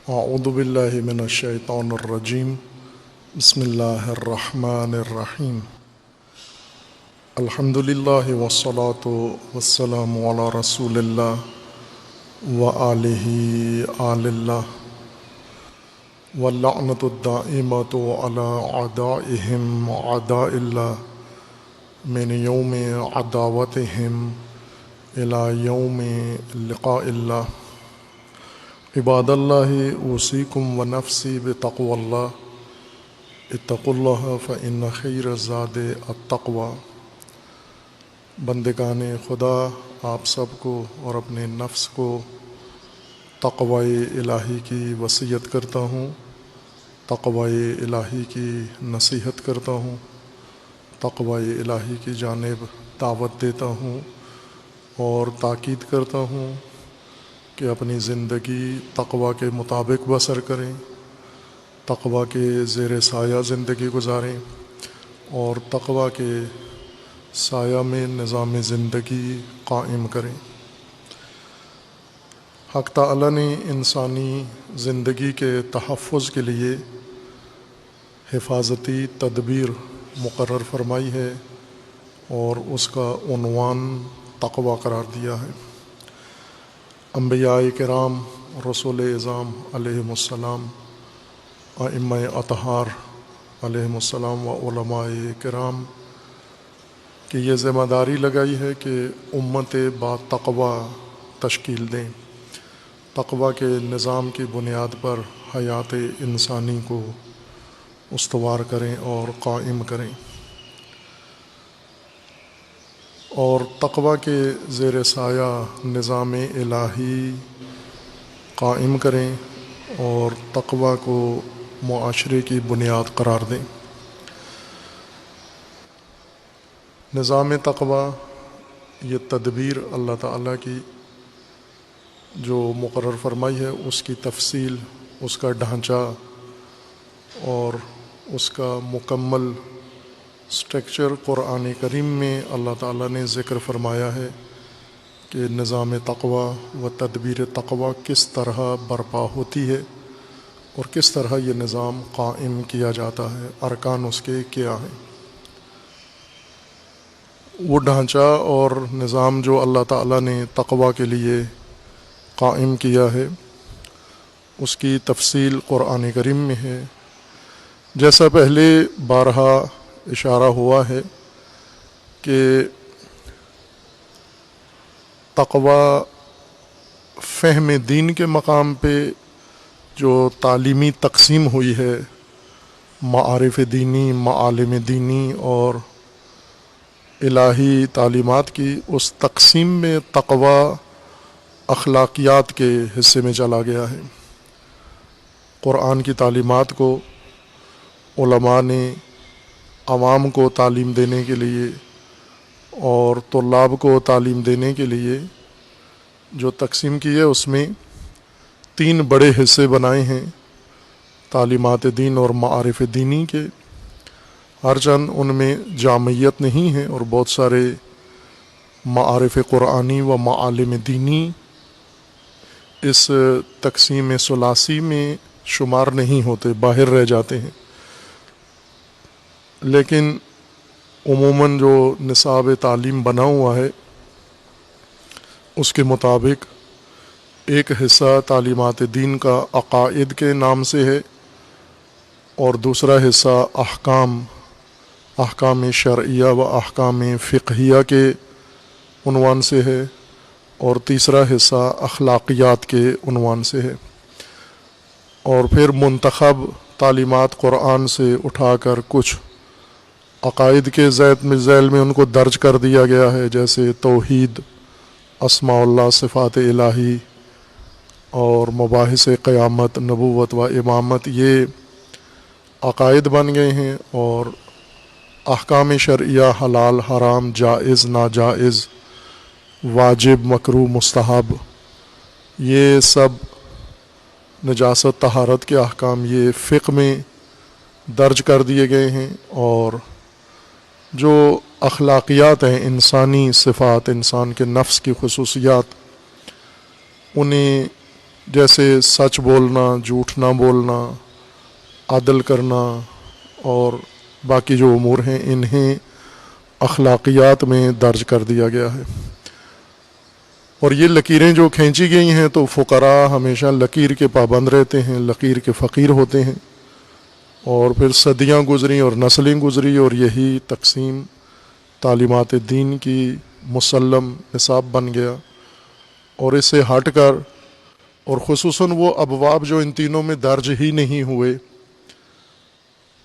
اعوذ باللہ من الشیطان الرجیم بسم اللہ الرحمن الرحیم الحمد للہ والصلاة والسلام علی رسول اللہ وآلہ آل اللہ واللعنۃ الدائمۃ علی اعدائہم اعداء اللہ من یوم عداوتہم الی یوم لقاء اللہ عباد اللہ اوصیکم ونفسی بتقوی اللہ اتقوا اللہ فإن خیر الزاد التقوی۔ بندگان خدا، آپ سب کو اور اپنے نفس کو تقوی الہی کی وصیت کرتا ہوں، تقوی الہی کی نصیحت کرتا ہوں، تقوی الہی کی جانب دعوت دیتا ہوں اور تاکید کرتا ہوں کہ اپنی زندگی تقوی کے مطابق بسر کریں، تقوی کے زیر سایہ زندگی گزاریں اور تقوی کے سایہ میں نظام زندگی قائم کریں۔ حق تعالی نے انسانی زندگی کے تحفظ کے لیے حفاظتی تدبیر مقرر فرمائی ہے اور اس کا عنوان تقوی قرار دیا ہے۔ انبیاء کرام، رسول اعظام علیہم السلام، ائمہ اطہار علیہم السلام و علماء کرام کی یہ ذمہ داری لگائی ہے کہ امت با تقوی تشکیل دیں، تقوی کے نظام کی بنیاد پر حیات انسانی کو استوار کریں اور قائم کریں، اور تقوی کے زیر سایہ نظام الہی قائم کریں اور تقوی کو معاشرے کی بنیاد قرار دیں۔ نظام تقوی یہ تدبیر اللہ تعالیٰ کی جو مقرر فرمائی ہے، اس کی تفصیل، اس کا ڈھانچہ اور اس کا مکمل اسٹرکچر قرآن کریم میں اللہ تعالیٰ نے ذکر فرمایا ہے کہ نظام تقوی و تدبیر تقوی کس طرح برپا ہوتی ہے اور کس طرح یہ نظام قائم کیا جاتا ہے، ارکان اس کے کیا ہیں۔ وہ ڈھانچہ اور نظام جو اللہ تعالیٰ نے تقوی کے لیے قائم کیا ہے، اس کی تفصیل قرآن کریم میں ہے۔ جیسا پہلے بارہا اشارہ ہوا ہے کہ تقوی فہم دین کے مقام پہ جو تعلیمی تقسیم ہوئی ہے، معارف دینی، معالم دینی اور الہی تعلیمات کی، اس تقسیم میں تقوی اخلاقیات کے حصے میں چلا گیا ہے۔ قرآن کی تعلیمات کو علماء نے عوام کو تعلیم دینے کے لیے اور طلاب کو تعلیم دینے کے لیے جو تقسیم کی ہے، اس میں 3 بڑے حصے بنائے ہیں تعلیمات دین اور معارف دینی کے۔ ہر چند ان میں جامعیت نہیں ہے اور بہت سارے معارف قرآنی و معالم دینی اس تقسیم ثلاثی میں شمار نہیں ہوتے، باہر رہ جاتے ہیں، لیکن عموماً جو نصاب تعلیم بنا ہوا ہے اس کے مطابق ایک حصہ تعلیمات دین کا عقائد کے نام سے ہے اور دوسرا حصہ احکام شرعیہ و احکام فقہیہ کے عنوان سے ہے اور تیسرا حصہ اخلاقیات کے عنوان سے ہے، اور پھر منتخب تعلیمات قرآن سے اٹھا کر کچھ عقائد کے ذیل میں ان کو درج کر دیا گیا ہے، جیسے توحید، اسماء اللہ، صفات الہی اور مباحث قیامت، نبوت و امامت، یہ عقائد بن گئے ہیں، اور احکام شرعیہ، حلال حرام، جائز ناجائز، واجب مکروہ مستحب، یہ سب نجاست طہارت کے احکام یہ فقہ میں درج کر دیے گئے ہیں، اور جو اخلاقیات ہیں، انسانی صفات، انسان کے نفس کی خصوصیات، انہیں جیسے سچ بولنا، جھوٹ نہ بولنا، عدل کرنا اور باقی جو امور ہیں انہیں اخلاقیات میں درج کر دیا گیا ہے۔ اور یہ لکیریں جو کھینچی گئی ہیں تو فقراء ہمیشہ لکیر کے پابند رہتے ہیں، لکیر کے فقیر ہوتے ہیں، اور پھر صدیاں گزری اور نسلیں گزری اور یہی تقسیم تعلیمات دین کی مسلم نصاب بن گیا۔ اور اس سے ہٹ کر اور خصوصاً وہ ابواب جو ان تینوں میں درج ہی نہیں ہوئے،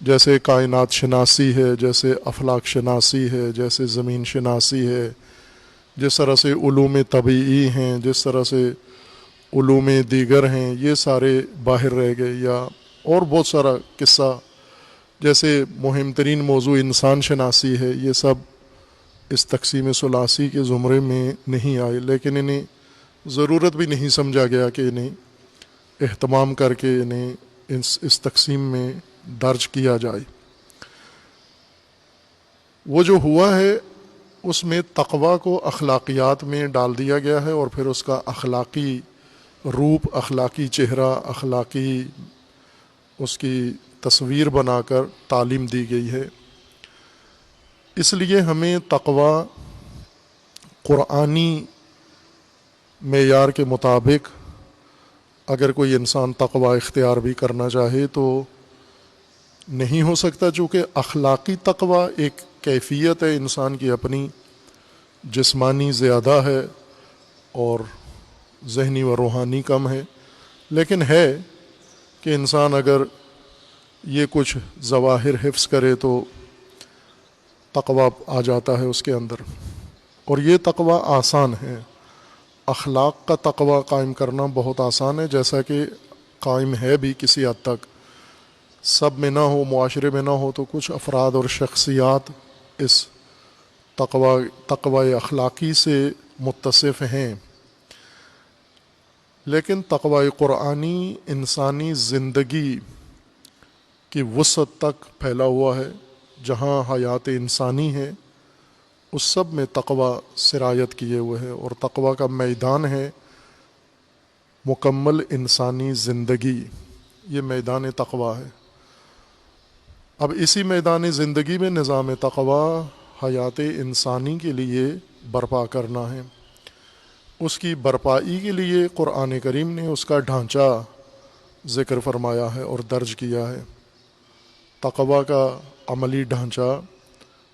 جیسے کائنات شناسی ہے، جیسے افلاک شناسی ہے، جیسے زمین شناسی ہے، جس طرح سے علوم طبیعی ہیں، جس طرح سے علوم دیگر ہیں، یہ سارے باہر رہ گئے۔ یا اور بہت سارا قصہ، جیسے مہم ترین موضوع انسان شناسی ہے، یہ سب اس تقسیم ثلاثی کے زمرے میں نہیں آئے، لیکن انہیں ضرورت بھی نہیں سمجھا گیا کہ انہیں اہتمام کر کے انہیں اس تقسیم میں درج کیا جائے۔ وہ جو ہوا ہے اس میں تقویٰ کو اخلاقیات میں ڈال دیا گیا ہے، اور پھر اس کا اخلاقی روپ، اخلاقی چہرہ، اخلاقی اس کی تصویر بنا کر تعلیم دی گئی ہے۔ اس لیے ہمیں تقویٰ قرآنی معیار کے مطابق اگر کوئی انسان تقویٰ اختیار بھی کرنا چاہے تو نہیں ہو سکتا، چونکہ اخلاقی تقویٰ ایک کیفیت ہے انسان کی اپنی، جسمانی زیادہ ہے اور ذہنی و روحانی کم ہے، لیکن ہے کہ انسان اگر یہ کچھ ظواہر حفظ کرے تو تقویٰ آ جاتا ہے اس کے اندر، اور یہ تقویٰ آسان ہے۔ اخلاق کا تقویٰ قائم کرنا بہت آسان ہے، جیسا کہ قائم ہے بھی کسی حد تک، سب میں نہ ہو، معاشرے میں نہ ہو تو کچھ افراد اور شخصیات اس تقوی اخلاقی سے متصف ہیں، لیکن تقوی قرآنی انسانی زندگی کی وسعت تک پھیلا ہوا ہے۔ جہاں حیات انسانی ہے اس سب میں تقوی سرایت کیے ہوئے ہے، اور تقوی کا میدان ہے مکمل انسانی زندگی، یہ میدان تقوی ہے۔ اب اسی میدان زندگی میں نظام تقوی حیات انسانی کے لیے برپا کرنا ہے۔ اس کی برپائی کے لیے قرآن کریم نے اس کا ڈھانچہ ذکر فرمایا ہے اور درج کیا ہے۔ تقوی کا عملی ڈھانچہ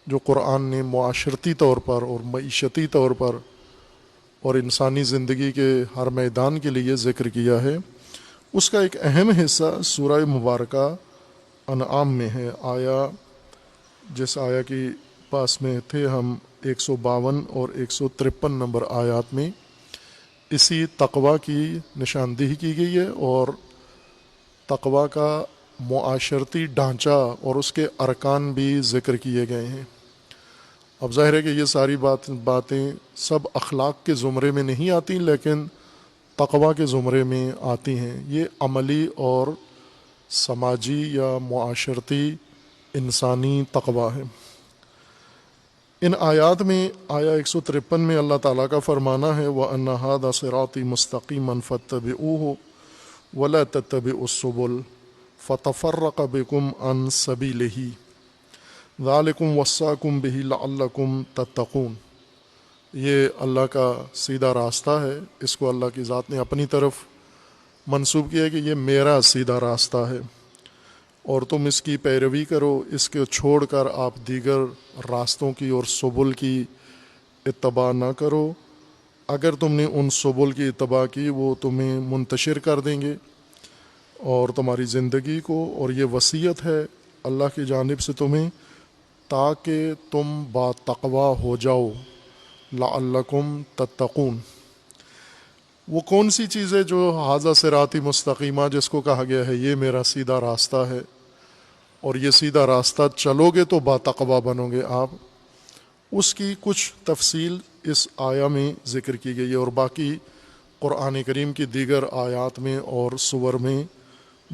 جو قرآن نے معاشرتی طور پر اور معیشتی طور پر اور انسانی زندگی کے ہر میدان کے لیے ذکر کیا ہے، اس کا ایک اہم حصہ سورہ مبارکہ انعام میں ہے۔ جس آیا کی پاس میں تھے ہم 152 اور 153 نمبر آیات میں اسی تقوی کی نشاندہی کی گئی ہے، اور تقوی کا معاشرتی ڈھانچہ اور اس کے ارکان بھی ذکر کیے گئے ہیں۔ اب ظاہر ہے کہ یہ ساری باتیں سب اخلاق کے زمرے میں نہیں آتی، لیکن تقوی کے زمرے میں آتی ہیں۔ یہ عملی اور سماجی یا معاشرتی انسانی تقوی ہے۔ ان آیات میں آیا 153 میں اللہ تعالیٰ کا فرمانا ہے وَأَنَّ هَذَا صِرَاطِي مُسْتَقِيمًا فَاتَّبِعُوهُ وَلَا تَتَّبِعُوا السُّبُلَ فَتَفَرَّقَ بِكُمْ عَنْ سَبِيلِهِ ذَلِكُمْ وَصَّاكُمْ بِهِ لَعَلَّكُمْ تَتَّقُونَ۔ یہ اللہ کا سیدھا راستہ ہے، اس کو اللہ کی ذات نے اپنی طرف منسوب کیا ہے کہ یہ میرا سیدھا راستہ ہے، اور تم اس کی پیروی کرو، اس کو چھوڑ کر آپ دیگر راستوں کی اور سبل کی اتباع نہ کرو۔ اگر تم نے ان سبل کی اتباع کی وہ تمہیں منتشر کر دیں گے اور تمہاری زندگی کو، اور یہ وصیت ہے اللہ کی جانب سے تمہیں تاکہ تم با تقوی ہو جاؤ، لعلکم تتقون۔ وہ کون سی چیز ہے جو ھذا صراطی مستقیمہ جس کو کہا گیا ہے یہ میرا سیدھا راستہ ہے، اور یہ سیدھا راستہ چلو گے تو با تقوی بنو گے آپ، اس کی کچھ تفصیل اس آیا میں ذکر کی گئی ہے، اور باقی قرآن کریم کی دیگر آیات میں اور سور میں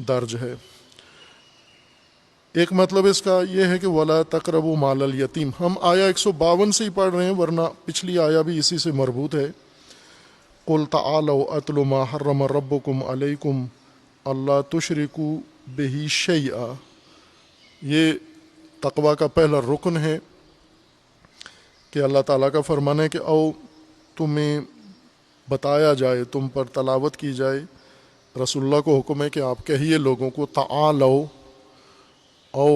درج ہے۔ ایک مطلب اس کا یہ ہے کہ وَلَا تَقْرَبُوا مَالَ الْيَتِيمِ، ہم آیا 152 سے ہی پڑھ رہے ہیں ورنہ پچھلی آیا بھی اسی سے مربوط ہے۔ قل تعالوا اتل ما حرم ربکم علیکم اللہ تشرکوا بہ شیئا، یہ تقوی کا پہلا رکن ہے کہ اللہ تعالیٰ کا فرمان ہے کہ او تمہیں بتایا جائے، تم پر تلاوت کی جائے، رسول اللہ کو حکم ہے کہ آپ کہیے لوگوں کو تعالو، او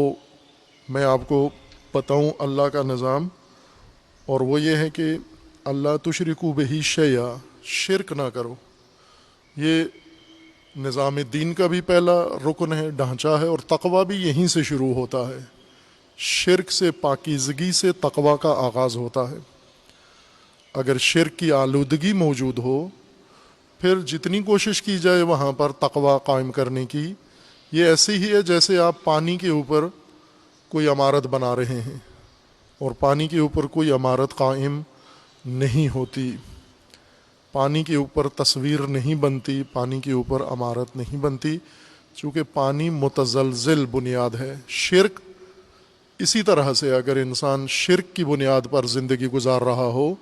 میں آپ کو بتاؤں اللہ کا نظام، اور وہ یہ ہے کہ اللہ تشرکوا بہ شیئا، شرک نہ کرو۔ یہ نظام دین کا بھی پہلا رکن ہے، ڈھانچہ ہے، اور تقوی بھی یہیں سے شروع ہوتا ہے، شرک سے، پاکیزگی سے تقوی کا آغاز ہوتا ہے۔ اگر شرک کی آلودگی موجود ہو، پھر جتنی کوشش کی جائے وہاں پر تقوی قائم کرنے کی، یہ ایسی ہی ہے جیسے آپ پانی کے اوپر کوئی عمارت بنا رہے ہیں اور پانی کے اوپر کوئی عمارت قائم نہیں ہوتی، پانی کے اوپر تصویر نہیں بنتی، پانی کے اوپر عمارت نہیں بنتی، چونکہ پانی متزلزل بنیاد ہے۔ شرک اسی طرح سے اگر انسان شرک کی بنیاد پر زندگی گزار رہا ہو،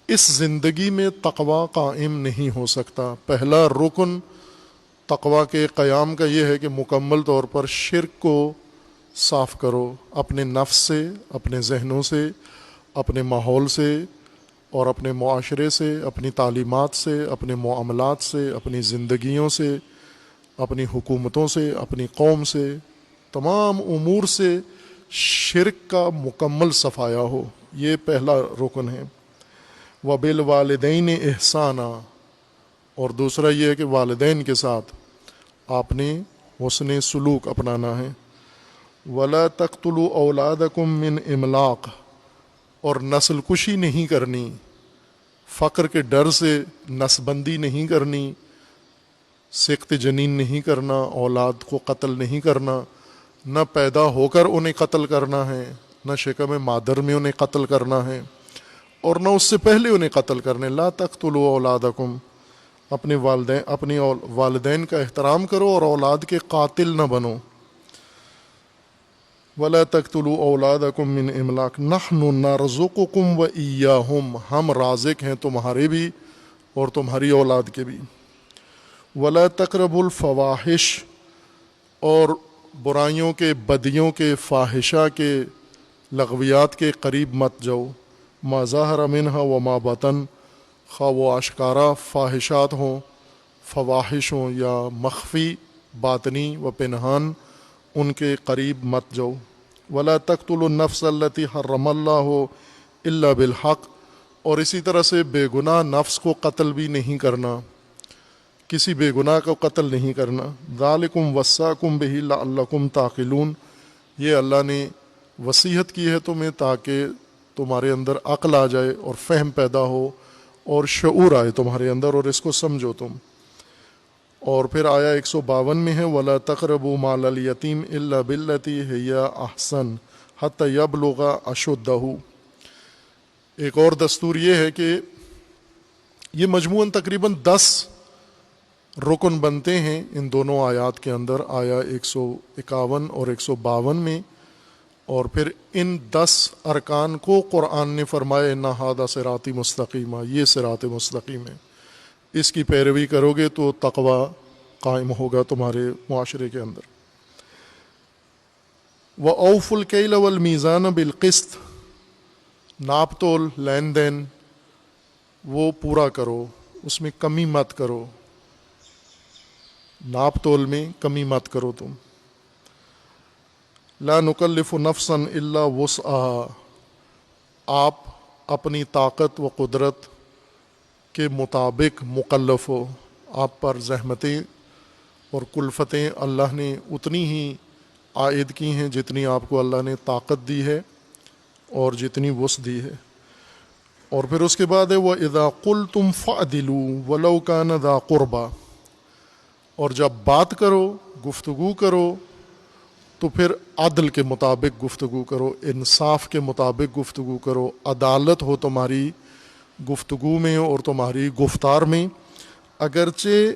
اس زندگی میں تقوی قائم نہیں ہو سکتا۔ پہلا رکن تقوی کے قیام کا یہ ہے کہ مکمل طور پر شرک کو صاف کرو، اپنے نفس سے، اپنے ذہنوں سے، اپنے ماحول سے اور اپنے معاشرے سے، اپنی تعلیمات سے، اپنے معاملات سے، اپنی زندگیوں سے، اپنی حکومتوں سے، اپنی قوم سے، تمام امور سے شرک کا مکمل صفایا ہو، یہ پہلا رکن ہے۔ وَبِالْوَالِدَيْنِ إِحْسَانًا، اور دوسرا یہ ہے کہ والدین کے ساتھ آپ نے حسن سلوک اپنانا ہے۔ وَلَا تَقْتُلُوا أَوْلَادَكُم مِّنْ إِمْلَاقٍ، اور نسل کشی نہیں کرنی، فقر کے ڈر سے نسل بندی نہیں کرنی، سقط جنین نہیں کرنا، اولاد کو قتل نہیں کرنا، نہ پیدا ہو کر انہیں قتل کرنا ہے، نہ شکم مادر میں انہیں قتل کرنا ہے، اور نہ اس سے پہلے انہیں قتل کرنے۔ لا تقتلوا اولادکم، اپنے والدین کا احترام کرو اور اولاد کے قاتل نہ بنو۔ ولا تقتلوا اولادکم من املاق نحن نرزقکم وإیاہم، ہم رازق ہیں تمہارے بھی اور تمہاری اولاد کے بھی۔ ولا تقربوا الفواحش، اور برائیوں کے، بدیوں کے، فاحشہ کے، لغویات کے قریب مت جاؤ۔ ما ظہر منہا وما بطن، خواہ وہ آشکارا فاحشات ہوں، فواحش ہوں، یا مخفی باطنی و پنہان، ان کے قریب مت جاؤ۔ ولا تقتلوا النفس التي حرم اللہ الا بالحق، اور اسی طرح سے بے گناہ نفس کو قتل بھی نہیں کرنا، کسی بے گناہ کو قتل نہیں کرنا۔ ذالکم وصاکم بہ لعلکم تعقلون، یہ اللہ نے وصیت کی ہے تمہیں تاکہ تمہارے اندر عقل آ جائے اور فہم پیدا ہو اور شعور آئے تمہارے اندر اور اس کو سمجھو تم۔ اور پھر آیا 152 میں ہے وَلَا تَقْرَبُوا مَالَ الْيَتِيمِ إِلَّا بِالَّتِي هِيَ أَحْسَنُ حَتَّى يَبْلُغَ أَشُدَّهُ۔ ایک اور دستور یہ ہے کہ یہ مجموعاً تقریباً 10 رکن بنتے ہیں ان دونوں آیات کے اندر، آیا 151 اور 152 میں، اور پھر ان 10 ارکان کو قرآن نے فرمایا اِنَّ هَٰذَا صِرَاطِي مُسْتَقِیمًا، یہ صراط مستقیم ہے، اس کی پیروی کرو گے تو تقوی قائم ہوگا تمہارے معاشرے کے اندر۔ وَأَوْفُوا الْكَيْلَ وَالْمِيزَانَ بِالْقِسْطِ، ناپ تول، لین دین وہ پورا کرو، اس میں کمی مت کرو، ناپ تول میں کمی مت کرو تم۔ لا نکلف نفسا الا وسعها، آپ اپنی طاقت و قدرت کے مطابق مکلف ہو، آپ پر زحمتیں اور کلفتیں اللہ نے اتنی ہی عائد کی ہیں جتنی آپ کو اللہ نے طاقت دی ہے اور جتنی وسع دی ہے۔ اور پھر اس کے بعد ہے وَإِذَا قُلْتُمْ فَعْدِلُوا وَلَوْ كَانَ ذَا قُرْبَى، اور جب بات کرو، گفتگو کرو، تو پھر عدل کے مطابق گفتگو کرو، انصاف کے مطابق گفتگو کرو، عدالت ہو تمہاری گفتگو میں اور تمہاری گفتار میں، اگرچہ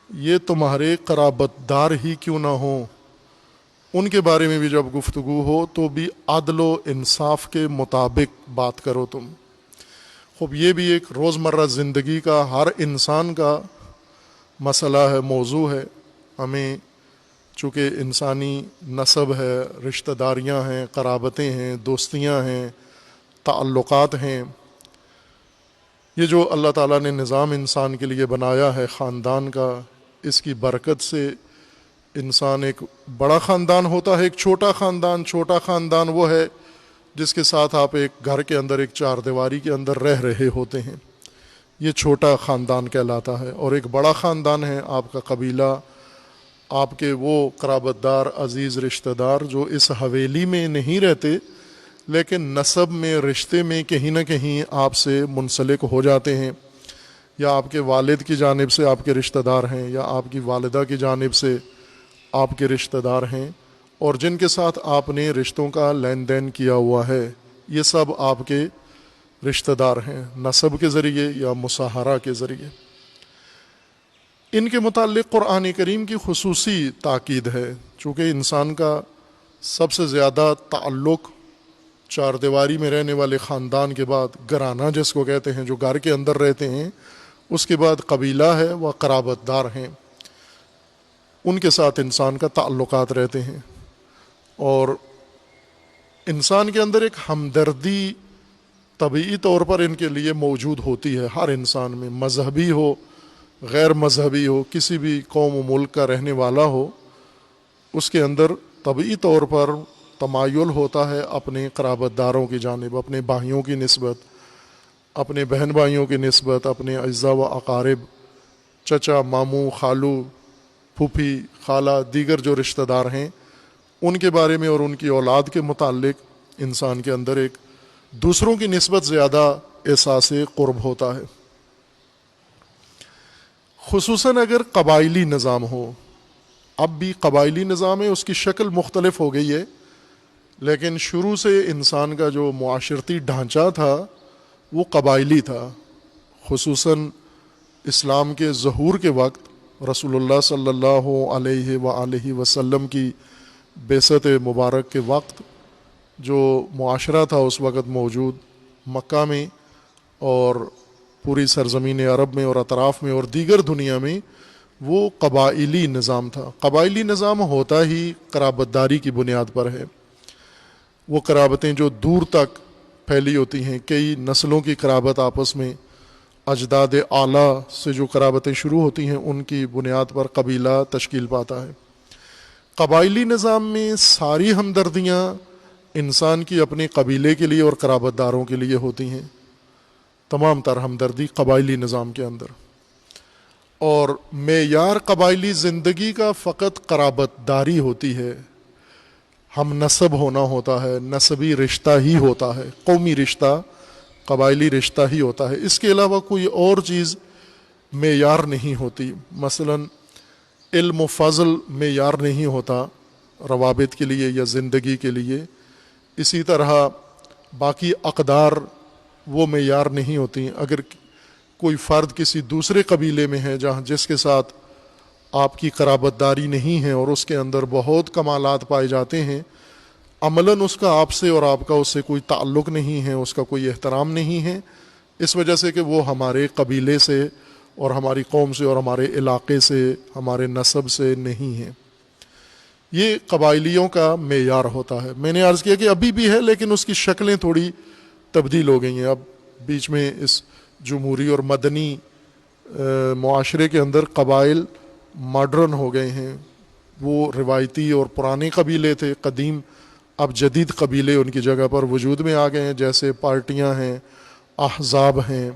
یہ تمہارے قرابت دار ہی کیوں نہ ہوں، ان کے بارے میں بھی جب گفتگو ہو تو بھی عدل و انصاف کے مطابق بات کرو تم۔ خوب یہ بھی ایک روزمرہ زندگی کا ہر انسان کا مسئلہ ہے، موضوع ہے. ہمیں چونکہ انسانی نسب ہے، رشتہ داریاں ہیں، قرابتیں ہیں، دوستیاں ہیں، تعلقات ہیں، یہ جو اللہ تعالیٰ نے نظام انسان کے لیے بنایا ہے خاندان کا، اس کی برکت سے انسان ایک بڑا خاندان ہوتا ہے، ایک چھوٹا خاندان. چھوٹا خاندان وہ ہے جس کے ساتھ آپ ایک گھر کے اندر، ایک چار دیواری کے اندر رہ رہے ہوتے ہیں، یہ چھوٹا خاندان کہلاتا ہے. اور ایک بڑا خاندان ہے آپ کا قبیلہ، آپ کے وہ قرابت دار، عزیز رشتہ دار جو اس حویلی میں نہیں رہتے لیکن نسب میں، رشتے میں کہیں نہ کہیں آپ سے منسلک ہو جاتے ہیں، یا آپ کے والد کی جانب سے آپ کے رشتہ دار ہیں، یا آپ کی والدہ کی جانب سے آپ کے رشتہ دار ہیں، اور جن کے ساتھ آپ نے رشتوں کا لین دین کیا ہوا ہے، یہ سب آپ کے رشتہ دار ہیں، نسب کے ذریعے یا مصاہرہ کے ذریعے. ان کے متعلق قرآن کریم کی خصوصی تاکید ہے، چونکہ انسان کا سب سے زیادہ تعلق چار دیواری میں رہنے والے خاندان کے بعد، گھرانہ جس کو کہتے ہیں، جو گھر کے اندر رہتے ہیں، اس کے بعد قبیلہ ہے، وہ قرابت دار ہیں، ان کے ساتھ انسان کا تعلقات رہتے ہیں. اور انسان کے اندر ایک ہمدردی طبعی طور پر ان کے لیے موجود ہوتی ہے، ہر انسان میں، مذہبی ہو، غیر مذہبی ہو، کسی بھی قوم و ملک کا رہنے والا ہو، اس کے اندر طبعی طور پر تمایل ہوتا ہے اپنے قرابت داروں کی جانب، اپنے بھائیوں کی نسبت، اپنے بہن بھائیوں کی نسبت، اپنے اعزاء و اقارب، چچا، ماموں، خالو، پھوپھی، خالہ، دیگر جو رشتہ دار ہیں، ان کے بارے میں اور ان کی اولاد کے متعلق انسان کے اندر ایک دوسروں کی نسبت زیادہ احساس قرب ہوتا ہے. خصوصاً اگر قبائلی نظام ہو. اب بھی قبائلی نظام ہے، اس کی شکل مختلف ہو گئی ہے، لیکن شروع سے انسان کا جو معاشرتی ڈھانچہ تھا وہ قبائلی تھا. خصوصاً اسلام کے ظہور کے وقت، رسول اللہ صلی اللہ علیہ وآلہ وسلم کی بعثت مبارک کے وقت جو معاشرہ تھا اس وقت موجود مکہ میں اور پوری سرزمین عرب میں اور اطراف میں اور دیگر دنیا میں، وہ قبائلی نظام تھا. قبائلی نظام ہوتا ہی قرابت داری کی بنیاد پر ہے. وہ قرابتیں جو دور تک پھیلی ہوتی ہیں، کئی نسلوں کی قرابت آپس میں، اجداد اعلیٰ سے جو قرابتیں شروع ہوتی ہیں، ان کی بنیاد پر قبیلہ تشکیل پاتا ہے. قبائلی نظام میں ساری ہمدردیاں انسان کی اپنے قبیلے کے لیے اور قرابت داروں کے لیے ہوتی ہیں، تمام تر ہمدردی قبائلی نظام کے اندر. اور معیار قبائلی زندگی کا فقط قرابت داری ہوتی ہے، ہم نسب ہونا ہوتا ہے، نسبی رشتہ ہی ہوتا ہے، قومی رشتہ، قبائلی رشتہ ہی ہوتا ہے. اس کے علاوہ کوئی اور چیز معیار نہیں ہوتی. مثلا علم و فضل معیار نہیں ہوتا روابط کے لیے یا زندگی کے لیے. اسی طرح باقی اقدار وہ معیار نہیں ہوتی. اگر کوئی فرد کسی دوسرے قبیلے میں ہے جس کے ساتھ آپ کی قرابت داری نہیں ہے اور اس کے اندر بہت کمالات پائے جاتے ہیں، عملاً اس کا آپ سے اور آپ کا اس سے کوئی تعلق نہیں ہے، اس کا کوئی احترام نہیں ہے، اس وجہ سے کہ وہ ہمارے قبیلے سے اور ہماری قوم سے اور ہمارے علاقے سے، ہمارے نسب سے نہیں ہے. یہ قبائلیوں کا معیار ہوتا ہے. میں نے عرض کیا کہ ابھی بھی ہے، لیکن اس کی شکلیں تھوڑی تبدیل ہو گئی ہیں. اب بیچ میں اس جمہوری اور مدنی معاشرے کے اندر قبائل ماڈرن ہو گئے ہیں. وہ روایتی اور پرانے قبیلے تھے قدیم، اب جدید قبیلے ان کی جگہ پر وجود میں آ گئے ہیں، جیسے پارٹیاں ہیں، احزاب ہیں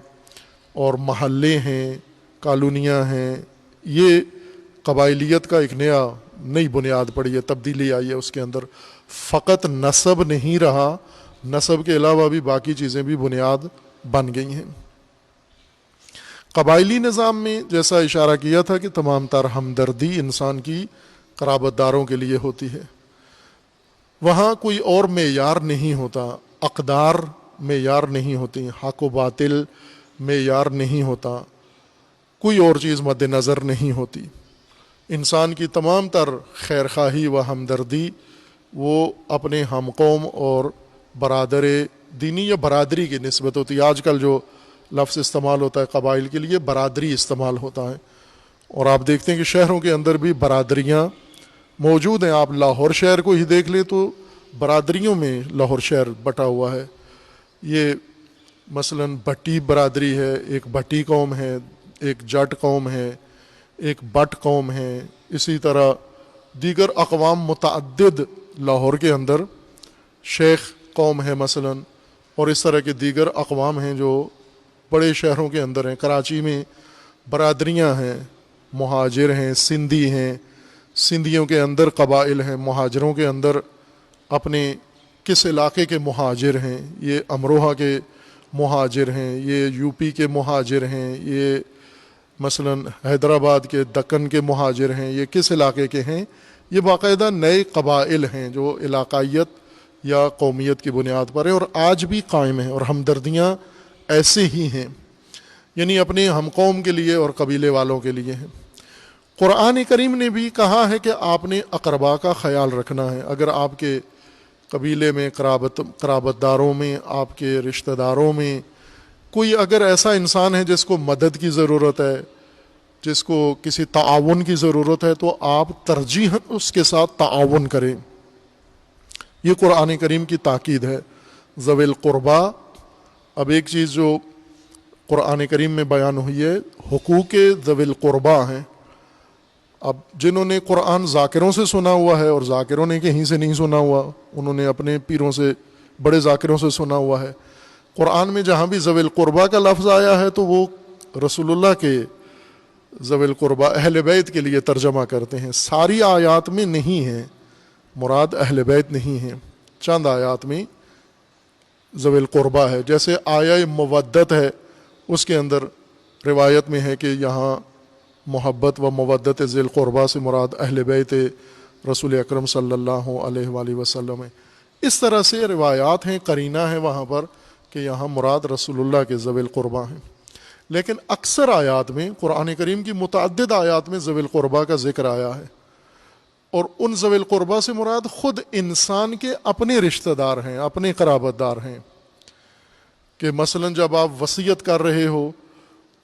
اور محلے ہیں، کالونیاں ہیں. یہ قبائلیت کا ایک نئی بنیاد پڑی ہے، تبدیلی آئی ہے اس کے اندر. فقط نسب نہیں رہا، نسب کے علاوہ بھی باقی چیزیں بھی بنیاد بن گئی ہیں. قبائلی نظام میں جیسا اشارہ کیا تھا کہ تمام تر ہمدردی انسان کی قرابت داروں کے لیے ہوتی ہے. وہاں کوئی اور معیار نہیں ہوتا، اقدار معیار نہیں ہوتی، حق و باطل معیار نہیں ہوتا، کوئی اور چیز مد نظر نہیں ہوتی. انسان کی تمام تر خیرخواہی و ہمدردی وہ اپنے ہم قوم اور برادر دینی یا برادری کی نسبت ہوتی ہے. آج کل جو لفظ استعمال ہوتا ہے قبائل کے لیے، برادری استعمال ہوتا ہے، اور آپ دیکھتے ہیں کہ شہروں کے اندر بھی برادریاں موجود ہیں۔ آپ لاہور شہر کو ہی دیکھ لیں تو برادریوں میں لاہور شہر بٹا ہوا ہے۔ یہ مثلاً بھٹی برادری ہے، ایک بھٹی قوم ہے، ایک جٹ قوم ہے، ایک بٹ قوم ہے، اسی طرح دیگر اقوام متعدد لاہور کے اندر، شیخ قوم ہے مثلاً، اور اس طرح کے دیگر اقوام ہیں جو بڑے شہروں کے اندر ہیں۔ کراچی میں برادریاں ہیں، مہاجر ہیں، سندھی ہیں، سندھیوں کے اندر قبائل ہیں، مہاجروں کے اندر اپنے کس علاقے کے مہاجر ہیں، یہ امروہہ کے مہاجر ہیں، یہ یو پی کے مہاجر ہیں، یہ مثلاً حیدرآباد کے دکن کے مہاجر ہیں، یہ کس علاقے کے ہیں۔ یہ باقاعدہ نئے قبائل ہیں جو علاقائیت یا قومیت کی بنیاد پر ہیں اور آج بھی قائم ہیں، اور ہمدردیاں ایسے ہی ہیں، یعنی اپنے ہم قوم کے لیے اور قبیلے والوں کے لیے ہیں۔ قرآن کریم نے بھی کہا ہے کہ آپ نے اقربا کا خیال رکھنا ہے۔ اگر آپ کے قبیلے میں، قرابت داروں میں، آپ کے رشتہ داروں میں کوئی اگر ایسا انسان ہے جس کو مدد کی ضرورت ہے، جس کو کسی تعاون کی ضرورت ہے، تو آپ ترجیحاً اس کے ساتھ تعاون کریں۔ یہ قرآن کریم کی تاکید ہے۔ ذوی القربا، اب ایک چیز جو قرآن کریم میں بیان ہوئی ہے، حقوق ذوی القربا ہیں۔ اب جنہوں نے قرآن ذاکروں سے سنا ہوا ہے، اور ذاکروں نے کہیں سے نہیں سنا ہوا، انہوں نے اپنے پیروں سے، بڑے ذاکروں سے سنا ہوا ہے، قرآن میں جہاں بھی ذوی القربا کا لفظ آیا ہے تو وہ رسول اللہ کے ذوی القربا، اہل بیت کے لیے ترجمہ کرتے ہیں۔ ساری آیات میں نہیں ہیں، مراد اہل بیت نہیں ہیں، چند آیات میں ذوی القربا ہے۔ جیسے آیہ مودت ہے، اس کے اندر روایت میں ہے کہ یہاں محبت و مودت ذی القربا سے مراد اہل بیت رسول اکرم صلی اللہ علیہ وآلہ وسلم ہے۔ اس طرح سے روایات ہیں، قرینہ ہے وہاں پر کہ یہاں مراد رسول اللہ کے ذوی القربا ہیں۔ لیکن اکثر آیات میں، قرآن کریم کی متعدد آیات میں ذوی القربا کا ذکر آیا ہے، اور ان ذوی القربا سے مراد خود انسان کے اپنے رشتہ دار ہیں، اپنے قرابت دار ہیں۔ کہ مثلا جب آپ وصیت کر رہے ہو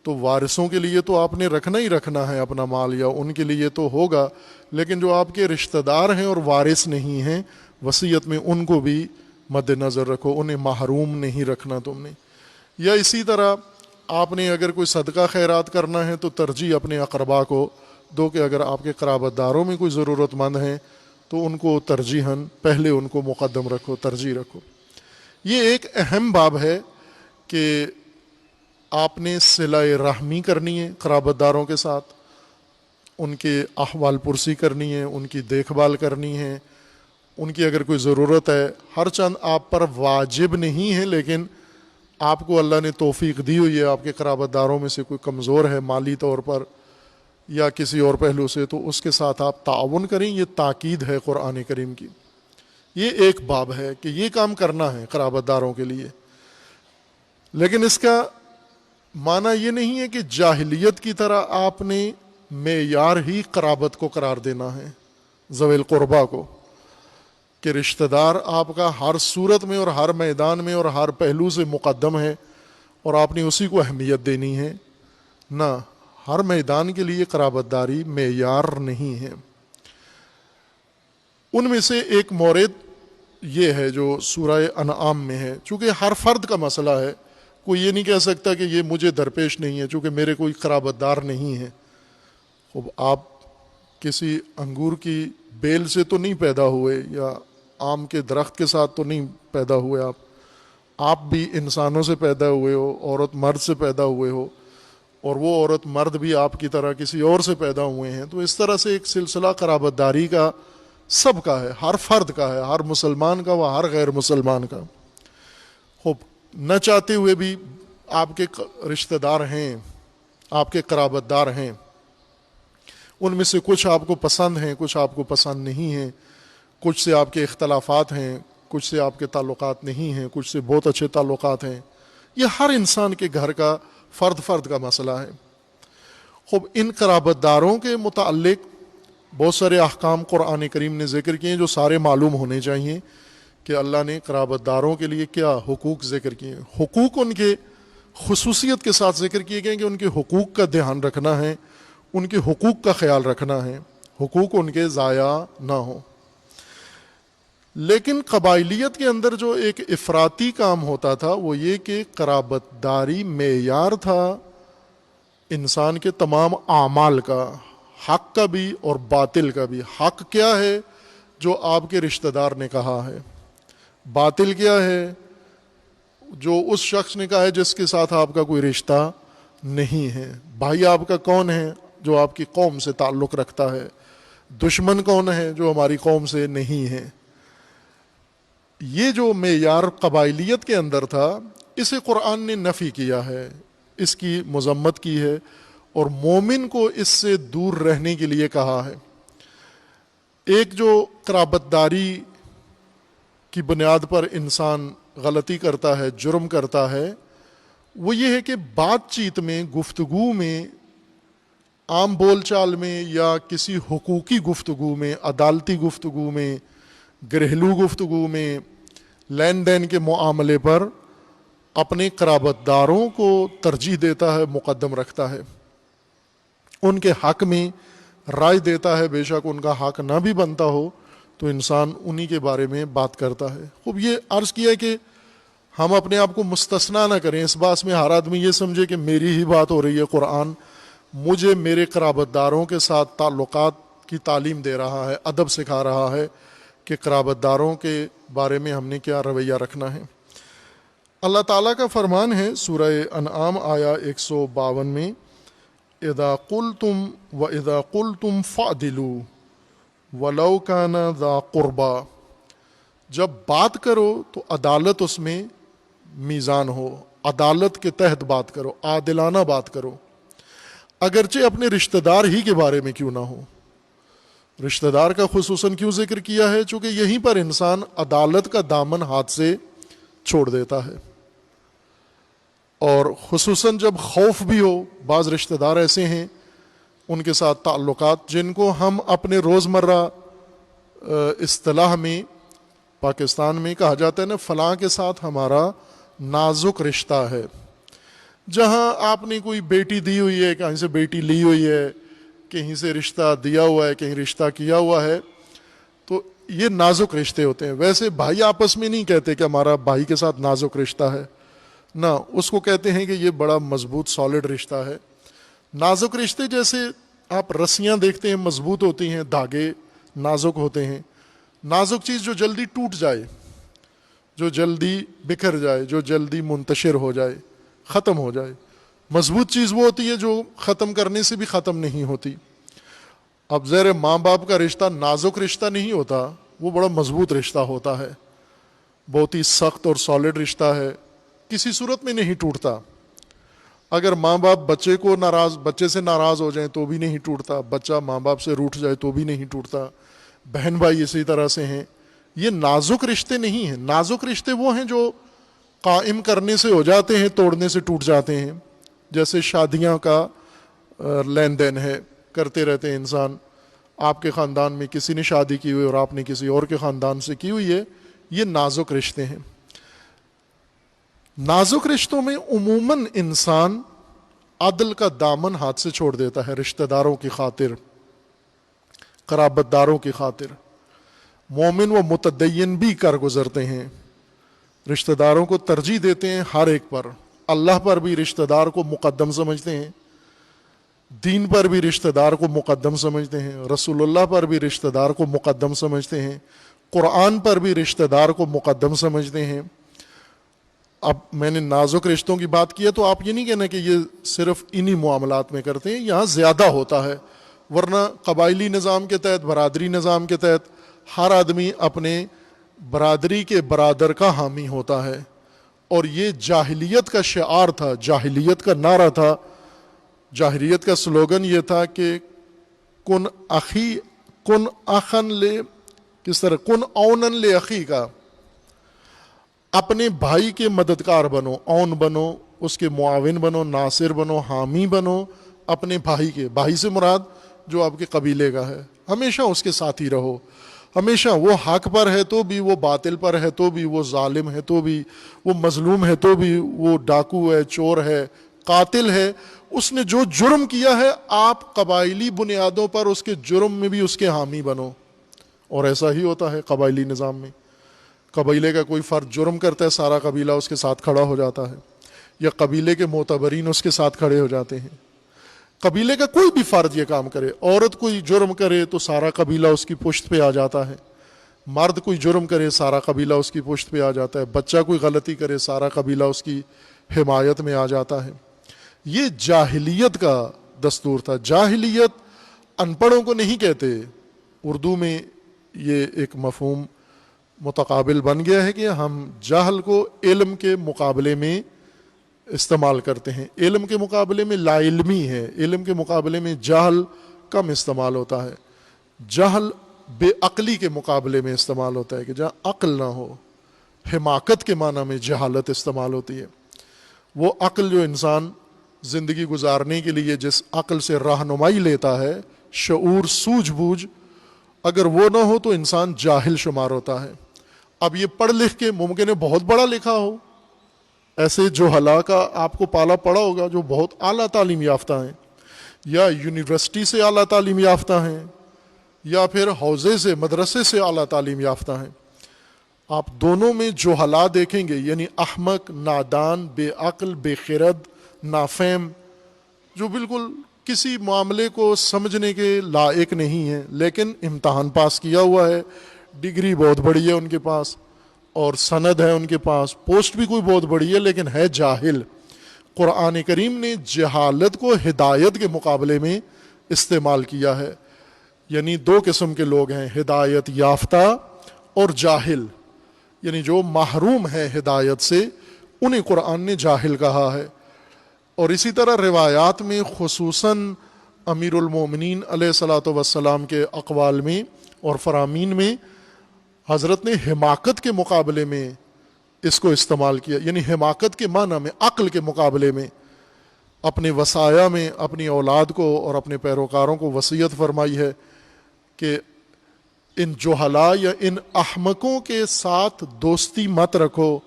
تو وارثوں کے لیے تو آپ نے رکھنا ہی رکھنا ہے اپنا مال، یا ان کے لیے تو ہوگا، لیکن جو آپ کے رشتہ دار ہیں اور وارث نہیں ہیں، وصیت میں ان کو بھی مد نظر رکھو، انہیں محروم نہیں رکھنا تم نے۔ یا اسی طرح آپ نے اگر کوئی صدقہ خیرات کرنا ہے تو ترجیح اپنے اقربا کو دو، کہ اگر آپ کے قرابت داروں میں کوئی ضرورت مند ہیں تو ان کو ترجیحاً پہلے ان کو مقدم رکھو، ترجیح رکھو۔ یہ ایک اہم باب ہے کہ آپ نے صلہ رحمی کرنی ہے قرابت داروں کے ساتھ، ان کے احوال پرسی کرنی ہے، ان کی دیکھ بھال کرنی ہے، ان کی اگر کوئی ضرورت ہے، ہر چند آپ پر واجب نہیں ہے، لیکن آپ کو اللہ نے توفیق دی ہوئی ہے، آپ کے قرابت داروں میں سے کوئی کمزور ہے مالی طور پر یا کسی اور پہلو سے، تو اس کے ساتھ آپ تعاون کریں۔ یہ تاکید ہے قرآن کریم کی۔ یہ ایک باب ہے کہ یہ کام کرنا ہے قرابت داروں کے لیے، لیکن اس کا معنی یہ نہیں ہے کہ جاہلیت کی طرح آپ نے معیار ہی قرابت کو قرار دینا ہے، ذوی القربا کو، کہ رشتہ دار آپ کا ہر صورت میں اور ہر میدان میں اور ہر پہلو سے مقدم ہے اور آپ نے اسی کو اہمیت دینی ہے۔ نہ، ہر میدان کے لیے قرابت داری معیار نہیں ہے۔ ان میں سے ایک مورد یہ ہے جو سورہ انعام میں ہے، چونکہ ہر فرد کا مسئلہ ہے، کوئی یہ نہیں کہہ سکتا کہ یہ مجھے درپیش نہیں ہے چونکہ میرے کوئی قرابت دار نہیں ہے۔ خب آپ کسی انگور کی بیل سے تو نہیں پیدا ہوئے یا آم کے درخت کے ساتھ تو نہیں پیدا ہوئے، آپ بھی انسانوں سے پیدا ہوئے ہو، عورت مرد سے پیدا ہوئے ہو، اور وہ عورت مرد بھی آپ کی طرح کسی اور سے پیدا ہوئے ہیں۔ تو اس طرح سے ایک سلسلہ قرابت داری کا سب کا ہے، ہر فرد کا ہے، ہر مسلمان کا و ہر غیر مسلمان کا۔ خوب نہ چاہتے ہوئے بھی آپ کے رشتہ دار ہیں، آپ کے قرابت دار ہیں، ان میں سے کچھ آپ کو پسند ہیں، کچھ آپ کو پسند نہیں ہیں، کچھ سے آپ کے اختلافات ہیں، کچھ سے آپ کے تعلقات نہیں ہیں، کچھ سے بہت اچھے تعلقات ہیں۔ یہ ہر انسان کے گھر کا فرد کا مسئلہ ہے۔ خوب ان قرابت داروں کے متعلق بہت سارے احکام قرآن کریم نے ذکر کیے ہیں جو سارے معلوم ہونے چاہیے کہ اللہ نے قرابت داروں کے لیے کیا حقوق ذکر کیے ہیں۔ حقوق ان کے خصوصیت کے ساتھ ذکر کیے گئے کہ ان کے حقوق کا دھیان رکھنا ہے، ان کے حقوق کا خیال رکھنا ہے، حقوق ان کے ضائع نہ ہوں۔ لیکن قبائلیت کے اندر جو ایک افراطی کام ہوتا تھا وہ یہ کہ قرابت داری معیار تھا انسان کے تمام اعمال کا، حق کا بھی اور باطل کا بھی۔ حق کیا ہے؟ جو آپ کے رشتہ دار نے کہا ہے۔ باطل کیا ہے؟ جو اس شخص نے کہا ہے جس کے ساتھ آپ کا کوئی رشتہ نہیں ہے۔ بھائی آپ کا کون ہے؟ جو آپ کی قوم سے تعلق رکھتا ہے۔ دشمن کون ہے؟ جو ہماری قوم سے نہیں ہے۔ یہ جو معیار قبائلیت کے اندر تھا اسے قرآن نے نفی کیا ہے، اس کی مذمت کی ہے اور مومن کو اس سے دور رہنے کے لیے کہا ہے۔ ایک جو قرابت داری کی بنیاد پر انسان غلطی کرتا ہے، جرم کرتا ہے، وہ یہ ہے کہ بات چیت میں، گفتگو میں، عام بول چال میں یا کسی حقوقی گفتگو میں، عدالتی گفتگو میں، گھریلو گفتگو میں، لین دین کے معاملے پر اپنے قرابت داروں کو ترجیح دیتا ہے، مقدم رکھتا ہے، ان کے حق میں رائے دیتا ہے، بے شک ان کا حق نہ بھی بنتا ہو تو انسان انہی کے بارے میں بات کرتا ہے۔ خوب یہ عرض کیا ہے کہ ہم اپنے آپ کو مستثنا نہ کریں اس بات میں، ہر آدمی یہ سمجھے کہ میری ہی بات ہو رہی ہے، قرآن مجھے میرے قرابت داروں کے ساتھ تعلقات کی تعلیم دے رہا ہے، ادب سکھا رہا ہے کہ قرابت داروں کے بارے میں ہم نے کیا رویہ رکھنا ہے۔ اللہ تعالیٰ کا فرمان ہے سورہ انعام آیا 152 میں، اذا قلتم واذا قلتم فعدلوا ولو کان ذا قربا، جب بات کرو تو عدالت اس میں میزان ہو، عدالت کے تحت بات کرو، عادلانہ بات کرو، اگرچہ اپنے رشتہ دار ہی کے بارے میں کیوں نہ ہو۔ رشتہ دار کا خصوصاً کیوں ذکر کیا ہے؟ چونکہ یہیں پر انسان عدالت کا دامن ہاتھ سے چھوڑ دیتا ہے، اور خصوصاً جب خوف بھی ہو۔ بعض رشتہ دار ایسے ہیں ان کے ساتھ تعلقات جن کو ہم اپنے روزمرہ اصطلاح میں پاکستان میں کہا جاتا ہے نا، فلاں کے ساتھ ہمارا نازک رشتہ ہے۔ جہاں آپ نے کوئی بیٹی دی ہوئی ہے، کہیں سے بیٹی لی ہوئی ہے، کہیں سے رشتہ دیا ہوا ہے، کہیں رشتہ کیا ہوا ہے، تو یہ نازک رشتے ہوتے ہیں۔ ویسے بھائی آپس میں نہیں کہتے کہ ہمارا بھائی کے ساتھ نازک رشتہ ہے، نہ، اس کو کہتے ہیں کہ یہ بڑا مضبوط سالڈ رشتہ ہے۔ نازک رشتے جیسے آپ رسیاں دیکھتے ہیں، مضبوط ہوتی ہیں، دھاگے نازک ہوتے ہیں۔ نازک چیز جو جلدی ٹوٹ جائے، جو جلدی بکھر جائے، جو جلدی منتشر ہو جائے، ختم ہو جائے۔ مضبوط چیز وہ ہوتی ہے جو ختم کرنے سے بھی ختم نہیں ہوتی۔ اب زیر ماں باپ کا رشتہ نازک رشتہ نہیں ہوتا، وہ بڑا مضبوط رشتہ ہوتا ہے، بہت ہی سخت اور سالڈ رشتہ ہے، کسی صورت میں نہیں ٹوٹتا۔ اگر ماں باپ بچے سے ناراض ہو جائیں تو بھی نہیں ٹوٹتا، بچہ ماں باپ سے روٹھ جائے تو بھی نہیں ٹوٹتا، بہن بھائی اسی طرح سے ہیں۔ یہ نازک رشتے نہیں ہیں۔ نازک رشتے وہ ہیں جو قائم کرنے سے ہو جاتے ہیں، توڑنے سے ٹوٹ جاتے ہیں۔ جیسے شادیاں کا لین دین ہے، کرتے رہتے ہیں انسان، آپ کے خاندان میں کسی نے شادی کی ہوئی اور آپ نے کسی اور کے خاندان سے کی ہوئی ہے، یہ نازک رشتے ہیں۔ نازک رشتوں میں عموماً انسان عدل کا دامن ہاتھ سے چھوڑ دیتا ہے، رشتہ داروں کی خاطر، قرابت داروں کی خاطر۔ مومن و متدین بھی کر گزرتے ہیں، رشتہ داروں کو ترجیح دیتے ہیں ہر ایک پر، اللہ پر بھی رشتہ دار کو مقدم سمجھتے ہیں، دین پر بھی رشتہ دار کو مقدم سمجھتے ہیں، رسول اللہ پر بھی رشتہ دار کو مقدم سمجھتے ہیں، قرآن پر بھی رشتہ دار کو مقدم سمجھتے ہیں۔ اب میں نے نازک رشتوں کی بات کی ہے تو آپ یہ نہیں کہنا کہ یہ صرف انہی معاملات میں کرتے ہیں، یہاں زیادہ ہوتا ہے، ورنہ قبائلی نظام کے تحت، برادری نظام کے تحت ہر آدمی اپنے برادری کے برادر کا حامی ہوتا ہے، اور یہ جاہلیت کا شعار تھا، جاہلیت کا نعرہ تھا، جاہلیت کا سلوگن یہ تھا کہ کن اخن لے، کس طرح، کن اونن لے اخی کا، اپنے بھائی کے مددگار بنو، اون بنو، اس کے معاون بنو، ناصر بنو، حامی بنو اپنے بھائی کے، بھائی سے مراد جو آپ کے قبیلے کا ہے، ہمیشہ اس کے ساتھ ہی رہو۔ ہمیشہ وہ حق پر ہے تو بھی، وہ باطل پر ہے تو بھی، وہ ظالم ہے تو بھی، وہ مظلوم ہے تو بھی، وہ ڈاکو ہے، چور ہے، قاتل ہے، اس نے جو جرم کیا ہے آپ قبائلی بنیادوں پر اس کے جرم میں بھی اس کے حامی بنو. اور ایسا ہی ہوتا ہے قبائلی نظام میں. قبیلے کا کوئی فرد جرم کرتا ہے، سارا قبیلہ اس کے ساتھ کھڑا ہو جاتا ہے، یا قبیلے کے معتبرین اس کے ساتھ کھڑے ہو جاتے ہیں. قبیلے کا کوئی بھی فرد یہ کام کرے، عورت کوئی جرم کرے تو سارا قبیلہ اس کی پشت پہ آ جاتا ہے، مرد کوئی جرم کرے سارا قبیلہ اس کی پشت پہ آ جاتا ہے، بچہ کوئی غلطی کرے سارا قبیلہ اس کی حمایت میں آ جاتا ہے. یہ جاہلیت کا دستور تھا. جاہلیت ان پڑھوں کو نہیں کہتے. اردو میں یہ ایک مفہوم متقابل بن گیا ہے کہ ہم جہل کو علم کے مقابلے میں استعمال کرتے ہیں. علم کے مقابلے میں لا علمی ہے، علم کے مقابلے میں جہل کم استعمال ہوتا ہے. جہل بے عقلی کے مقابلے میں استعمال ہوتا ہے کہ جہاں عقل نہ ہو. حماقت کے معنی میں جہالت استعمال ہوتی ہے. وہ عقل جو انسان زندگی گزارنے کے لیے جس عقل سے رہنمائی لیتا ہے، شعور، سوجھ بوجھ، اگر وہ نہ ہو تو انسان جاہل شمار ہوتا ہے. اب یہ پڑھ لکھ کے ممکن ہے بہت بڑا لکھا ہو، ایسے جو کا آپ کو پالا پڑا ہوگا جو بہت اعلیٰ تعلیم یافتہ ہیں، یا یونیورسٹی سے اعلیٰ تعلیم یافتہ ہیں، یا پھر حوزے سے، مدرسے سے اعلیٰ تعلیم یافتہ ہیں. آپ دونوں میں جوہلا دیکھیں گے، یعنی احمق، نادان، بے عقل، بے خرد، نافہم، جو بالکل کسی معاملے کو سمجھنے کے لائق نہیں ہے، لیکن امتحان پاس کیا ہوا ہے، ڈگری بہت بڑی ہے ان کے پاس، اور سند ہے ان کے پاس، پوسٹ بھی کوئی بہت بڑی ہے، لیکن ہے جاہل. قرآن کریم نے جہالت کو ہدایت کے مقابلے میں استعمال کیا ہے. یعنی دو قسم کے لوگ ہیں، ہدایت یافتہ اور جاہل. یعنی جو محروم ہے ہدایت سے انہیں قرآن نے جاہل کہا ہے. اور اسی طرح روایات میں خصوصاً امیر المومنین علیہ الصلاۃ والسلام کے اقوال میں اور فرامین میں حضرت نے حماقت کے مقابلے میں اس کو استعمال کیا. یعنی حماقت کے معنی میں عقل کے مقابلے میں اپنے وصایا میں اپنی اولاد کو اور اپنے پیروکاروں کو وصیت فرمائی ہے کہ ان جوہلا یا ان احمقوں کے ساتھ دوستی مت رکھو،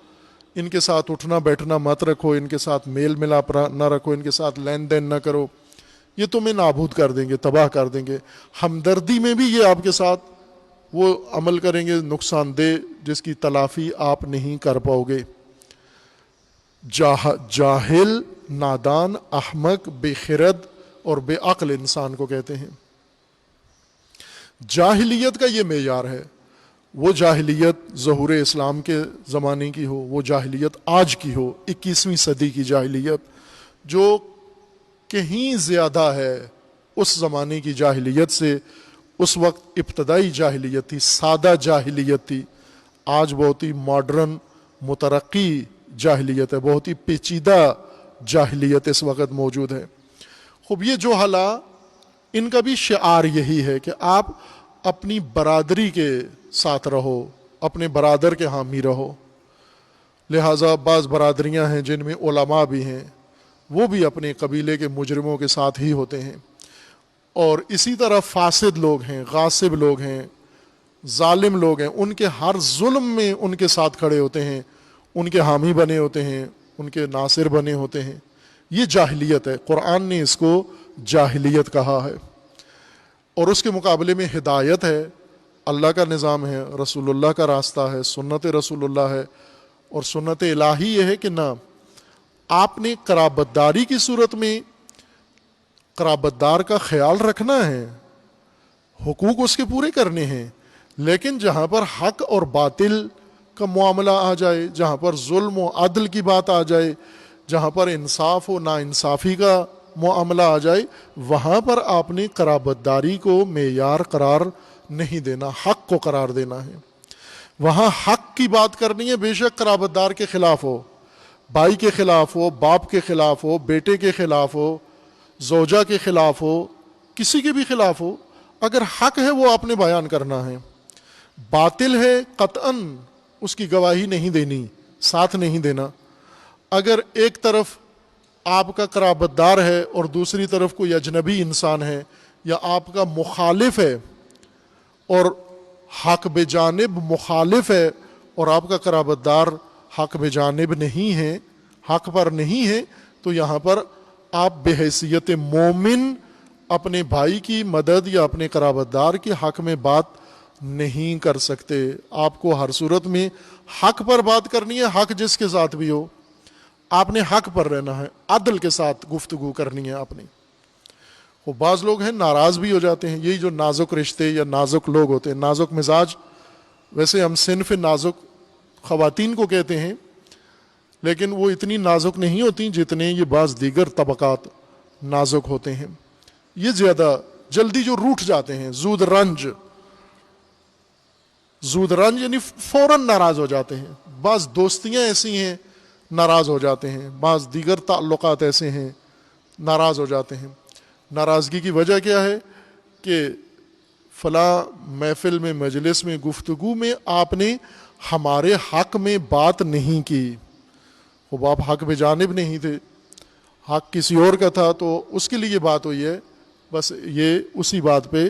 ان کے ساتھ اٹھنا بیٹھنا مت رکھو، ان کے ساتھ میل ملاپ نہ رکھو، ان کے ساتھ لین دین نہ کرو، یہ تمہیں نابود کر دیں گے، تباہ کر دیں گے. ہمدردی میں بھی یہ آپ کے ساتھ وہ عمل کریں گے نقصان دہ، جس کی تلافی آپ نہیں کر پاؤ گے. جاہل، نادان، احمق، بے خرد اور بے عقل انسان کو کہتے ہیں. جاہلیت کا یہ معیار ہے. وہ جاہلیت ظہور اسلام کے زمانے کی ہو، وہ جاہلیت آج کی ہو، 21ویں صدی کی جاہلیت، جو کہیں زیادہ ہے اس زمانے کی جاہلیت سے. اس وقت ابتدائی جاہلیت تھی، سادہ جاہلیت تھی. آج بہت ہی ماڈرن، مترقی جاہلیت ہے، بہت ہی پیچیدہ جاہلیت اس وقت موجود ہے. خوب یہ جوہلا، ان کا بھی شعار یہی ہے کہ آپ اپنی برادری کے ساتھ رہو، اپنے برادر کے حامی رہو. لہٰذا بعض برادریاں ہیں جن میں علماء بھی ہیں، وہ بھی اپنے قبیلے کے مجرموں کے ساتھ ہی ہوتے ہیں. اور اسی طرح فاسد لوگ ہیں، غاصب لوگ ہیں، ظالم لوگ ہیں، ان کے ہر ظلم میں ان کے ساتھ کھڑے ہوتے ہیں، ان کے حامی بنے ہوتے ہیں، ان کے ناصر بنے ہوتے ہیں. یہ جاہلیت ہے. قرآن نے اس کو جاہلیت کہا ہے. اور اس کے مقابلے میں ہدایت ہے، اللہ کا نظام ہے، رسول اللہ کا راستہ ہے، سنت رسول اللہ ہے. اور سنت الہی یہ ہے کہ نہ، آپ نے قرابت داری کی صورت میں قرابت دار کا خیال رکھنا ہے، حقوق اس کے پورے کرنے ہیں، لیکن جہاں پر حق اور باطل کا معاملہ آ جائے، جہاں پر ظلم و عدل کی بات آ جائے، جہاں پر انصاف و ناانصافی کا معاملہ آ جائے، وہاں پر آپ نے قرابت داری کو معیار قرار نہیں دینا، حق کو قرار دینا ہے. وہاں حق کی بات کرنی ہے، بے شک قرابت دار کے خلاف ہو، بھائی کے خلاف ہو، باپ کے خلاف ہو، بیٹے کے خلاف ہو، زوجہ کے خلاف ہو، کسی کے بھی خلاف ہو، اگر حق ہے وہ آپ نے بیان کرنا ہے. باطل ہے قطعاً اس کی گواہی نہیں دینی، ساتھ نہیں دینا. اگر ایک طرف آپ کا قرابت دار ہے اور دوسری طرف کوئی اجنبی انسان ہے یا آپ کا مخالف ہے اور حق بجانب مخالف ہے اور آپ کا قرابت دار حق بجانب نہیں ہے، حق پر نہیں ہے، تو یہاں پر آپ بحیثیت مومن اپنے بھائی کی مدد یا اپنے قرابت دار کے حق میں بات نہیں کر سکتے۔ آپ کو ہر صورت میں حق پر بات کرنی ہے، حق جس کے ساتھ بھی ہو آپ نے حق پر رہنا ہے، عدل کے ساتھ گفتگو کرنی ہے آپ نے۔ وہ بعض لوگ ہیں ناراض بھی ہو جاتے ہیں، یہی جو نازک رشتے یا نازک لوگ ہوتے ہیں، نازک مزاج، ویسے ہم صنف نازک خواتین کو کہتے ہیں، لیکن وہ اتنی نازک نہیں ہوتی جتنے یہ بعض دیگر طبقات نازک ہوتے ہیں۔ یہ زیادہ جلدی جو روٹھ جاتے ہیں، زود رنج یعنی فوراً ناراض ہو جاتے ہیں۔ بعض دوستیاں ایسی ہیں ناراض ہو جاتے ہیں، بعض دیگر تعلقات ایسے ہیں ناراض ہو جاتے ہیں۔ ناراضگی کی وجہ کیا ہے کہ فلاں محفل میں، مجلس میں، گفتگو میں آپ نے ہمارے حق میں بات نہیں کی، وہ آپ حق بجانب نہیں تھے، حق کسی اور کا تھا، تو اس کے لیے یہ بات ہوئی ہے، بس یہ اسی بات پہ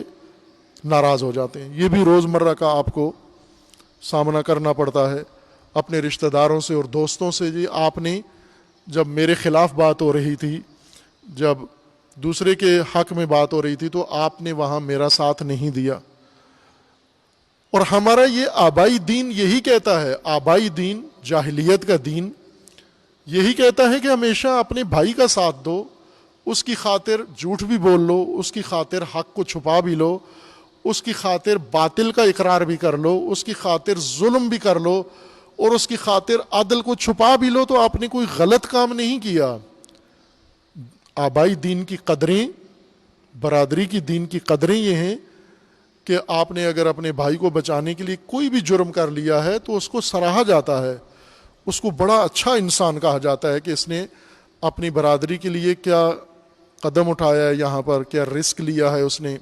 ناراض ہو جاتے ہیں۔ یہ بھی روزمرہ کا آپ کو سامنا کرنا پڑتا ہے اپنے رشتہ داروں سے اور دوستوں سے۔ جی آپ نے جب میرے خلاف بات ہو رہی تھی، جب دوسرے کے حق میں بات ہو رہی تھی، تو آپ نے وہاں میرا ساتھ نہیں دیا۔ اور ہمارا یہ آبائی دین یہی کہتا ہے، آبائی دین، جاہلیت کا دین یہی کہتا ہے کہ ہمیشہ اپنے بھائی کا ساتھ دو، اس کی خاطر جھوٹ بھی بول لو، اس کی خاطر حق کو چھپا بھی لو، اس کی خاطر باطل کا اقرار بھی کر لو، اس کی خاطر ظلم بھی کر لو، اور اس کی خاطر عدل کو چھپا بھی لو، تو آپ نے کوئی غلط کام نہیں کیا۔ آبائی دین کی قدریں، برادری کی دین کی قدریں یہ ہیں کہ آپ نے اگر اپنے بھائی کو بچانے کے لیے کوئی بھی جرم کر لیا ہے تو اس کو سراہا جاتا ہے، اس کو بڑا اچھا انسان کہا جاتا ہے کہ اس نے اپنی برادری کے لیے کیا قدم اٹھایا ہے، یہاں پر کیا رسک لیا ہے اس نے۔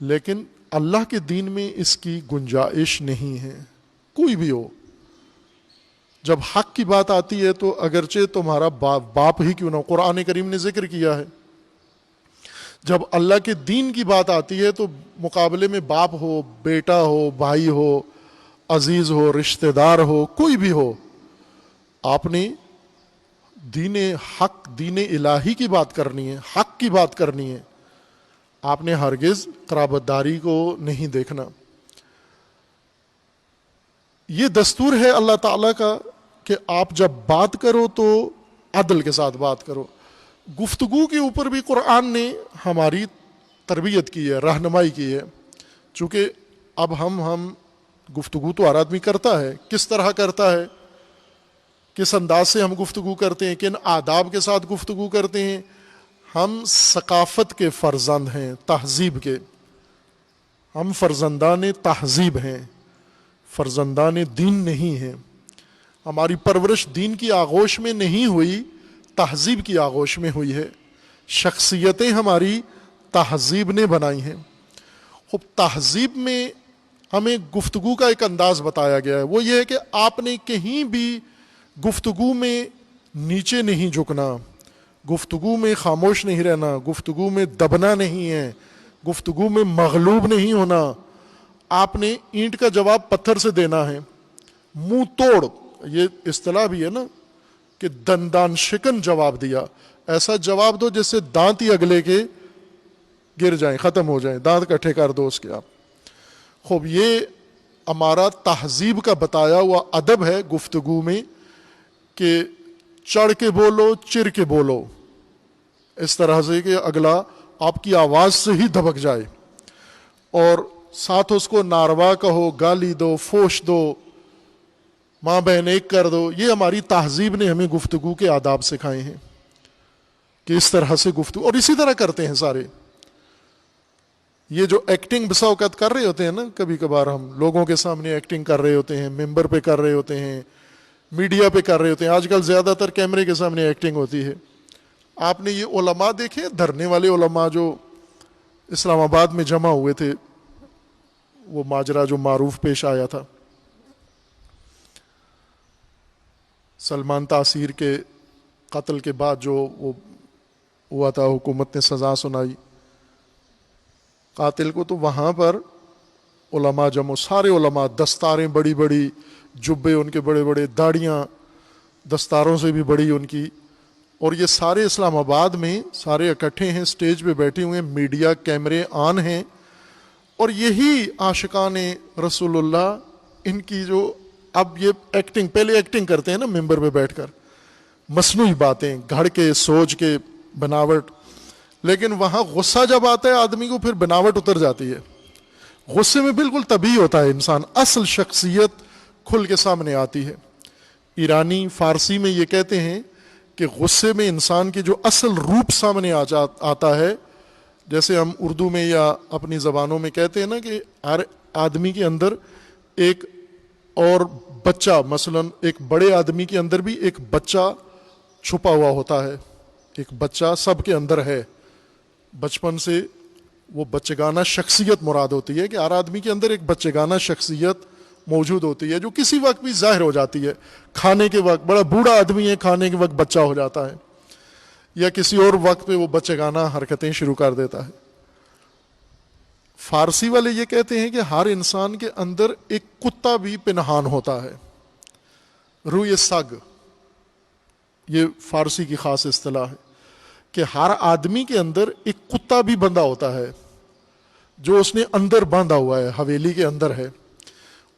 لیکن اللہ کے دین میں اس کی گنجائش نہیں ہے، کوئی بھی ہو۔ جب حق کی بات آتی ہے تو اگرچہ تمہارا باپ ہی کیوں نہ ہو، قرآن کریم نے ذکر کیا ہے، جب اللہ کے دین کی بات آتی ہے تو مقابلے میں باپ ہو، بیٹا ہو، بھائی ہو، عزیز ہو، رشتہ دار ہو، کوئی بھی ہو، آپ نے دین حق، دین الہی کی بات کرنی ہے، حق کی بات کرنی ہے۔ آپ نے ہرگز قرابت داری کو نہیں دیکھنا۔ یہ دستور ہے اللہ تعالیٰ کا کہ آپ جب بات کرو تو عدل کے ساتھ بات کرو۔ گفتگو کے اوپر بھی قرآن نے ہماری تربیت کی ہے، رہنمائی کی ہے۔ چونکہ اب ہم گفتگو تو ہر آدمی کرتا ہے، کس طرح کرتا ہے، کس انداز سے ہم گفتگو کرتے ہیں، کن آداب کے ساتھ گفتگو کرتے ہیں۔ ہم ثقافت کے فرزند ہیں، تہذیب کے، ہم فرزندان تہذیب ہیں، فرزندان دین نہیں ہیں۔ ہماری پرورش دین کی آغوش میں نہیں ہوئی، تہذیب کی آغوش میں ہوئی ہے۔ شخصیتیں ہماری تہذیب نے بنائی ہیں۔ خب تہذیب میں ہمیں گفتگو کا ایک انداز بتایا گیا ہے، وہ یہ ہے کہ آپ نے کہیں بھی گفتگو میں نیچے نہیں جھکنا، گفتگو میں خاموش نہیں رہنا، گفتگو میں دبنا نہیں ہے، گفتگو میں مغلوب نہیں ہونا۔ آپ نے اینٹ کا جواب پتھر سے دینا ہے، منہ توڑ، یہ اصطلاح بھی ہے نا کہ دندان شکن جواب دیا، ایسا جواب دو جس سے دانت ہی اگلے کے گر جائیں، ختم ہو جائیں، دانت کٹھے کر دو اس کے آپ۔ خوب یہ ہمارا تہذیب کا بتایا ہوا ادب ہے گفتگو میں کہ چڑھ کے بولو، چر کے بولو، اس طرح سے کہ اگلا آپ کی آواز سے ہی دبک جائے، اور ساتھ اس کو ناروا کہو، گالی دو، فوش دو، ماں بہن ایک کر دو۔ یہ ہماری تہذیب نے ہمیں گفتگو کے آداب سکھائے ہیں کہ اس طرح سے گفتگو، اور اسی طرح کرتے ہیں سارے۔ یہ جو ایکٹنگ بسا اوقات کر رہے ہوتے ہیں نا، کبھی کبھار ہم لوگوں کے سامنے ایکٹنگ کر رہے ہوتے ہیں، ممبر پہ کر رہے ہوتے ہیں، میڈیا پہ کر رہے ہوتے ہیں، آج کل زیادہ تر کیمرے کے سامنے ایکٹنگ ہوتی ہے۔ آپ نے یہ علماء دیکھے، دھرنے والے علماء جو اسلام آباد میں جمع ہوئے تھے، وہ ماجرا جو معروف پیش آیا تھا سلمان تاثیر کے قتل کے بعد، جو وہ ہوا تھا، حکومت نے سزا سنائی قاتل کو، تو وہاں پر علماء جمع سارے علماء، دستاریں بڑی بڑی، جبے ان کے بڑے بڑے، داڑیاں دستاروں سے بھی بڑی ان کی، اور یہ سارے اسلام آباد میں سارے اکٹھے ہیں، سٹیج پہ بیٹھے ہوئے ہیں، میڈیا کیمرے آن ہیں، اور یہی عاشقان رسول اللہ، ان کی جو اب یہ ایکٹنگ، پہلے ایکٹنگ کرتے ہیں نا ممبر پہ بیٹھ کر، مصنوعی باتیں گھڑ کے سوچ کے بناوٹ، لیکن وہاں غصہ جب آتا ہے آدمی کو پھر بناوٹ اتر جاتی ہے، غصے میں بالکل طبیعی ہوتا ہے انسان، اصل شخصیت کھل کے سامنے آتی ہے۔ ایرانی فارسی میں یہ کہتے ہیں کہ غصے میں انسان کی جو اصل روپ سامنے آتا ہے، جیسے ہم اردو میں یا اپنی زبانوں میں کہتے ہیں نا کہ ہر آدمی کے اندر ایک اور بچہ، مثلا ایک بڑے آدمی کے اندر بھی ایک بچہ چھپا ہوا ہوتا ہے، ایک بچہ سب کے اندر ہے، بچپن سے وہ بچگانہ شخصیت مراد ہوتی ہے کہ ہر آدمی کے اندر ایک بچگانہ شخصیت موجود ہوتی ہے جو کسی وقت بھی ظاہر ہو جاتی ہے، کھانے کے وقت بڑا بوڑھا آدمی ہے، کھانے کے وقت بچہ ہو جاتا ہے، یا کسی اور وقت پہ وہ بچگانہ حرکتیں شروع کر دیتا ہے۔ فارسی والے یہ کہتے ہیں کہ ہر انسان کے اندر ایک کتا بھی پنہان ہوتا ہے، روی سگ، یہ فارسی کی خاص اصطلاح ہے کہ ہر آدمی کے اندر ایک کتا بھی بندھا ہوتا ہے جو اس نے اندر باندھا ہوا ہے، حویلی کے اندر ہے،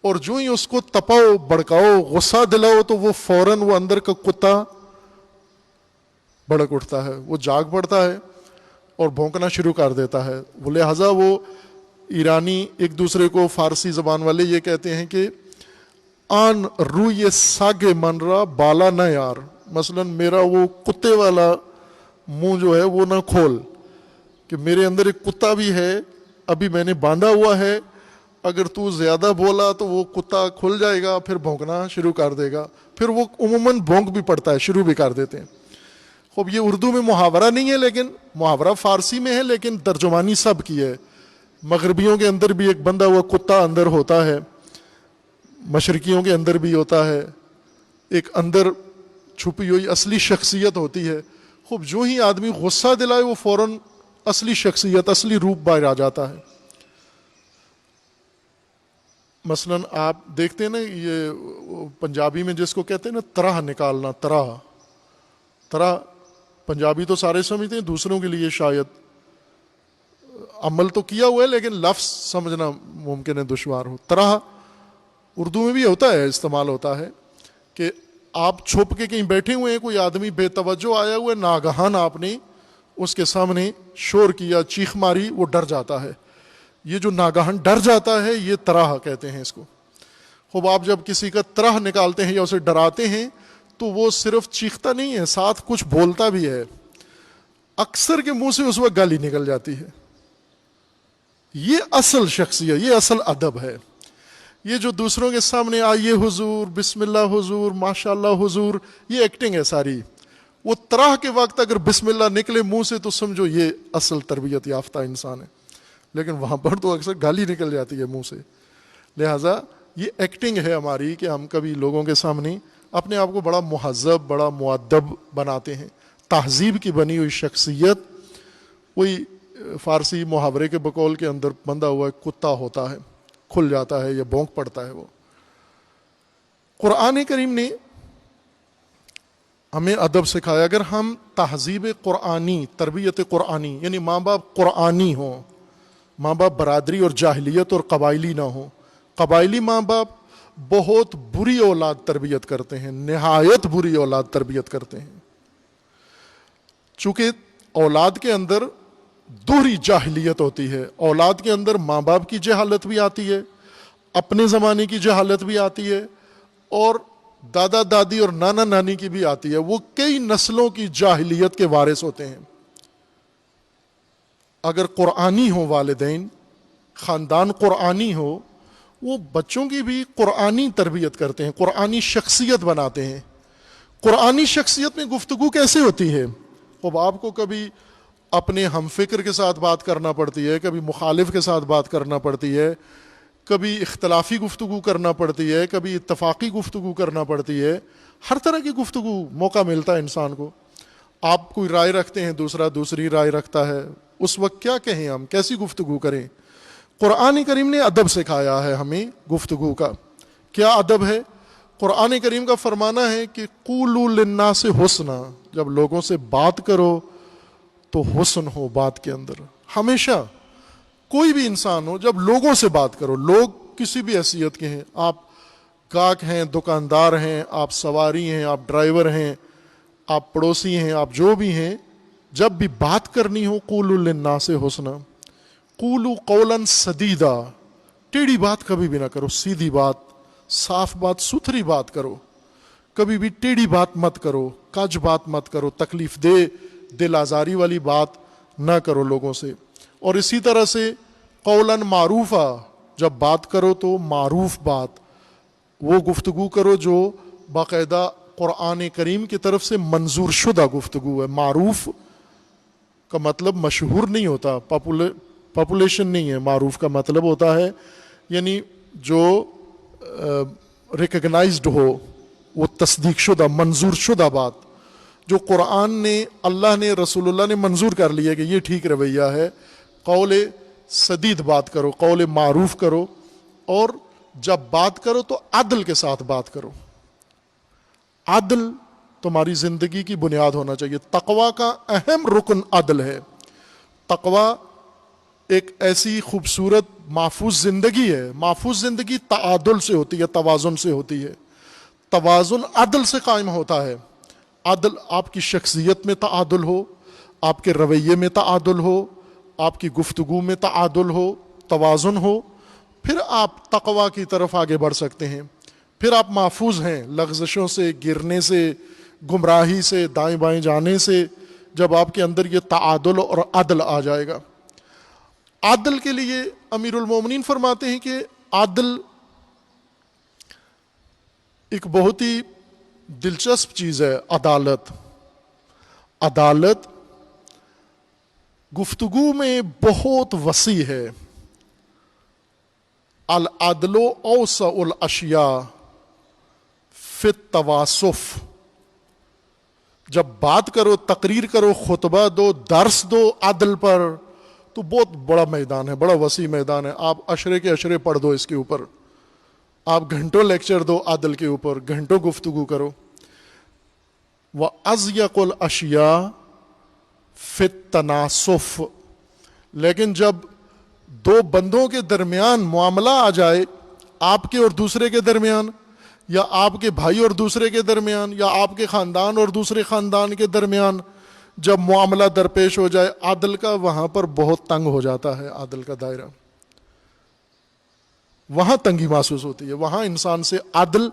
اور جو ہی اس کو تپاؤ، بڑکاؤ، غصہ دلاؤ تو وہ فوراً وہ اندر کا کتا بڑک اٹھتا ہے، وہ جاگ پڑتا ہے اور بھونکنا شروع کر دیتا ہے۔ وہ لہٰذا وہ ایرانی ایک دوسرے کو، فارسی زبان والے یہ کہتے ہیں کہ آن روی ساگ من را بالا نہ یار، مثلا میرا وہ کتے والا منہ جو ہے وہ نہ کھول، کہ میرے اندر ایک کتا بھی ہے، ابھی میں نے باندھا ہوا ہے، اگر تو زیادہ بولا تو وہ کتا کھل جائے گا، پھر بھونکنا شروع کر دے گا، پھر وہ عموماً بھونک بھی پڑتا ہے، شروع بھی کر دیتے ہیں۔ خوب یہ اردو میں محاورہ نہیں ہے، لیکن محاورہ فارسی میں ہے، لیکن ترجمانی سب کی ہے۔ مغربیوں کے اندر بھی ایک بندہ ہوا کتا اندر ہوتا ہے، مشرقیوں کے اندر بھی ہوتا ہے، ایک اندر چھپی ہوئی اصلی شخصیت ہوتی ہے۔ خوب جو ہی آدمی غصہ دلائے وہ فوراً اصلی شخصیت، اصلی روپ باہر آ جاتا ہے۔ مثلا آپ دیکھتے ہیں نا یہ پنجابی میں جس کو کہتے ہیں نا طرح نکالنا، طرح پنجابی تو سارے سمجھتے ہیں، دوسروں کے لیے شاید عمل تو کیا ہوا ہے لیکن لفظ سمجھنا ممکن ہے دشوار ہو۔ طرح اردو میں بھی ہوتا ہے، استعمال ہوتا ہے کہ آپ چھپ کے کہیں بیٹھے ہوئے ہیں، کوئی آدمی بے توجہ آیا ہوا ہے، ناگہان آپ نے اس کے سامنے شور کیا، چیخ ماری، وہ ڈر جاتا ہے۔ یہ جو ناگہان ڈر جاتا ہے یہ طرح کہتے ہیں اس کو۔ خوب آپ جب کسی کا طرح نکالتے ہیں یا اسے ڈراتے ہیں تو وہ صرف چیختا نہیں ہے، ساتھ کچھ بولتا بھی ہے، اکثر کے منہ سے اس وقت گالی نکل جاتی ہے۔ یہ اصل شخصیت، یہ اصل ادب ہے۔ یہ جو دوسروں کے سامنے آئیے حضور، بسم اللہ حضور، ماشاء اللہ حضور، یہ ایکٹنگ ہے ساری۔ وہ طرح کے وقت اگر بسم اللہ نکلے منہ سے تو سمجھو یہ اصل تربیت یافتہ انسان ہے، لیکن وہاں پر تو اکثر گالی نکل جاتی ہے منہ سے۔ لہٰذا یہ ایکٹنگ ہے ہماری کہ ہم کبھی لوگوں کے سامنے اپنے آپ کو بڑا مہذب، بڑا مؤدب بناتے ہیں، تہذیب کی بنی ہوئی شخصیت کوئی فارسی محاورے کے بقول کے اندر بندھا ہوا ہے کتا ہوتا ہے، کھل جاتا ہے یا بھونک پڑتا ہے وہ۔ قرآن کریم نے ہمیں ادب سکھایا۔ اگر ہم تہذیب قرآنی، تربیت قرآنی، یعنی ماں باپ قرآنی ہوں، ماں باپ برادری اور جاہلیت اور قبائلی نہ ہوں۔ قبائلی ماں باپ بہت بری اولاد تربیت کرتے ہیں، نہایت بری اولاد تربیت کرتے ہیں، چونکہ اولاد کے اندر دوہری جاہلیت ہوتی ہے۔ اولاد کے اندر ماں باپ کی جہالت بھی آتی ہے، اپنے زمانے کی جہالت بھی آتی ہے، اور دادا دادی اور نانا نانی کی بھی آتی ہے۔ وہ کئی نسلوں کی جاہلیت کے وارث ہوتے ہیں۔ اگر قرآنی ہو والدین، خاندان قرآنی ہو، وہ بچوں کی بھی قرآنی تربیت کرتے ہیں، قرآنی شخصیت بناتے ہیں۔ قرآنی شخصیت میں گفتگو کیسے ہوتی ہے؟ اب آپ کو کبھی اپنے ہم فکر کے ساتھ بات کرنا پڑتی ہے، کبھی مخالف کے ساتھ بات کرنا پڑتی ہے، کبھی اختلافی گفتگو کرنا پڑتی ہے، کبھی اتفاقی گفتگو کرنا پڑتی ہے۔ ہر طرح کی گفتگو موقع ملتا ہے انسان کو۔ آپ کوئی رائے رکھتے ہیں، دوسرا دوسری رائے رکھتا ہے، اس وقت کیا کہیں ہم، کیسی گفتگو کریں؟ قرآن کریم نے ادب سکھایا ہے ہمیں گفتگو کا. کیا ادب ہے؟ قرآن کریم کا فرمانا ہے کہ قولوا للناس حسنا، جب لوگوں سے بات کرو تو حسن ہو بات کے اندر. ہمیشہ کوئی بھی انسان ہو، جب لوگوں سے بات کرو، لوگ کسی بھی حیثیت کے ہیں، آپ گاہک ہیں، دکاندار ہیں، آپ سواری ہیں، آپ ڈرائیور ہیں، آپ پڑوسی ہیں، آپ جو بھی ہیں، جب بھی بات کرنی ہو قولوا للناس حسنا، قولوا قولا سدیدا، ٹیڑھی بات کبھی بھی نہ کرو، سیدھی بات، صاف بات، ستھری بات کرو. کبھی بھی ٹیڑھی بات مت کرو، کج بات مت کرو، تکلیف دے دل آزاری والی بات نہ کرو لوگوں سے. اور اسی طرح سے قولا معروفا، جب بات کرو تو معروف بات، وہ گفتگو کرو جو باقاعدہ قرآن کریم کی طرف سے منظور شدہ گفتگو ہے. معروف کا مطلب مشہور نہیں ہوتا، پاپولیشن نہیں ہے. معروف کا مطلب ہوتا ہے یعنی جو ریکگنائزڈ ہو، وہ تصدیق شدہ، منظور شدہ بات، جو قرآن نے، اللہ نے، رسول اللہ نے منظور کر لیا کہ یہ ٹھیک رویہ ہے. قول سدید بات کرو، قول معروف کرو، اور جب بات کرو تو عدل کے ساتھ بات کرو. عدل تمہاری زندگی کی بنیاد ہونا چاہیے. تقوی کا اہم رکن عدل ہے. تقوی ایک ایسی خوبصورت محفوظ زندگی ہے. محفوظ زندگی تعادل سے ہوتی ہے، توازن سے ہوتی ہے. توازن عدل سے قائم ہوتا ہے. عدل آپ کی شخصیت میں تعادل ہو، آپ کے رویے میں تعادل ہو، آپ کی گفتگو میں تعادل ہو، توازن ہو، پھر آپ تقوی کی طرف آگے بڑھ سکتے ہیں. پھر آپ محفوظ ہیں لغزشوں سے، گرنے سے، گمراہی سے، دائیں بائیں جانے سے، جب آپ کے اندر یہ تعادل اور عدل آ جائے گا. عدل کے لیے امیر المومنین فرماتے ہیں کہ عدل ایک بہت ہی دلچسپ چیز ہے. عدالت گفتگو میں بہت وسیع ہے. العدل اوسع الاشیاء فی التواصف. جب بات کرو، تقریر کرو، خطبہ دو، درس دو عدل پر، تو بہت بڑا میدان ہے، بڑا وسیع میدان ہے. آپ عشرے کے عشرے پڑھ دو اس کے اوپر، آپ گھنٹوں لیکچر دو عدل کے اوپر، گھنٹوں گفتگو کرو. وَأَضْيَقُ الْأَشْيَاءِ فِي التَّنَاصُفِ. لیکن جب دو بندوں کے درمیان معاملہ آ جائے، آپ کے اور دوسرے کے درمیان، یا آپ کے بھائی اور دوسرے کے درمیان، یا آپ کے خاندان اور دوسرے خاندان کے درمیان، جب معاملہ درپیش ہو جائے عدل کا، وہاں پر بہت تنگ ہو جاتا ہے عدل کا دائرہ. وہاں تنگی محسوس ہوتی ہے، وہاں انسان سے عدل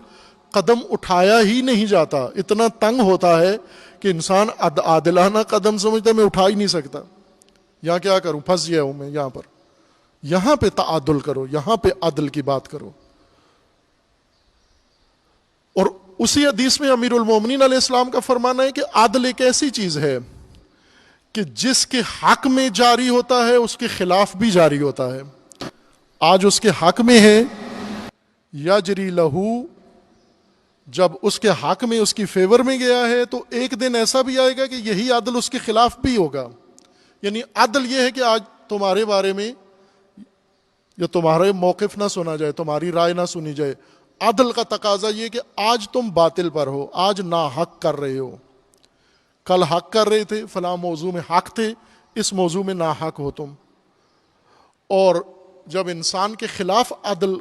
قدم اٹھایا ہی نہیں جاتا. اتنا تنگ ہوتا ہے کہ انسان عادلانہ قدم سمجھتا ہے میں اٹھا ہی نہیں سکتا، یہاں کیا کروں، پھنس گیا ہوں میں یہاں پر. یہاں پہ تعادل کرو، یہاں پہ عدل کی بات کرو. اور اسی حدیث میں امیر المومنین علیہ السلام کا فرمانا ہے کہ عدل ایک ایسی چیز ہے کہ جس کے حق میں جاری ہوتا ہے اس کے خلاف بھی جاری ہوتا ہے. آج اس کے حق میں ہے یجری لہو، جب اس کے حق میں، اس کی فیور میں گیا ہے، تو ایک دن ایسا بھی آئے گا کہ یہی عدل اس کے خلاف بھی ہوگا. یعنی عدل یہ ہے کہ آج تمہارے بارے میں یا تمہارے موقف نہ سنا جائے، تمہاری رائے نہ سنی جائے. عدل کا تقاضا یہ کہ آج تم باطل پر ہو، آج ناحق کر رہے ہو. کل حق کر رہے تھے، فلاں موضوع میں حق تھے، اس موضوع میں ناحق ہو تم. اور جب انسان کے خلاف عدل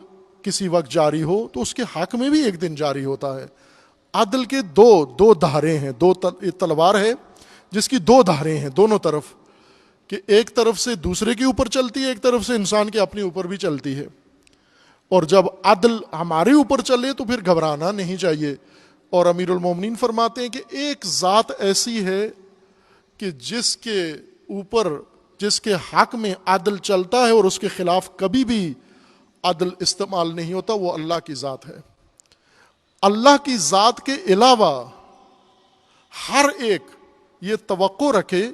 کسی وقت جاری ہو تو اس کے حق میں بھی ایک دن جاری ہوتا ہے. عدل کے دو دھارے ہیں، دو تلوار ہے جس کی دو دھاریں ہیں دونوں طرف، کہ ایک طرف سے دوسرے کے اوپر چلتی ہے، ایک طرف سے انسان کے اپنے اوپر بھی چلتی ہے. اور جب عدل ہمارے اوپر چلے تو پھر گھبرانا نہیں چاہیے. اور امیر المومنین فرماتے ہیں کہ ایک ذات ایسی ہے کہ جس کے اوپر، جس کے حق میں عدل چلتا ہے اور اس کے خلاف کبھی بھی عدل استعمال نہیں ہوتا، وہ اللہ کی ذات ہے. اللہ کی ذات کے علاوہ ہر ایک یہ توقع رکھے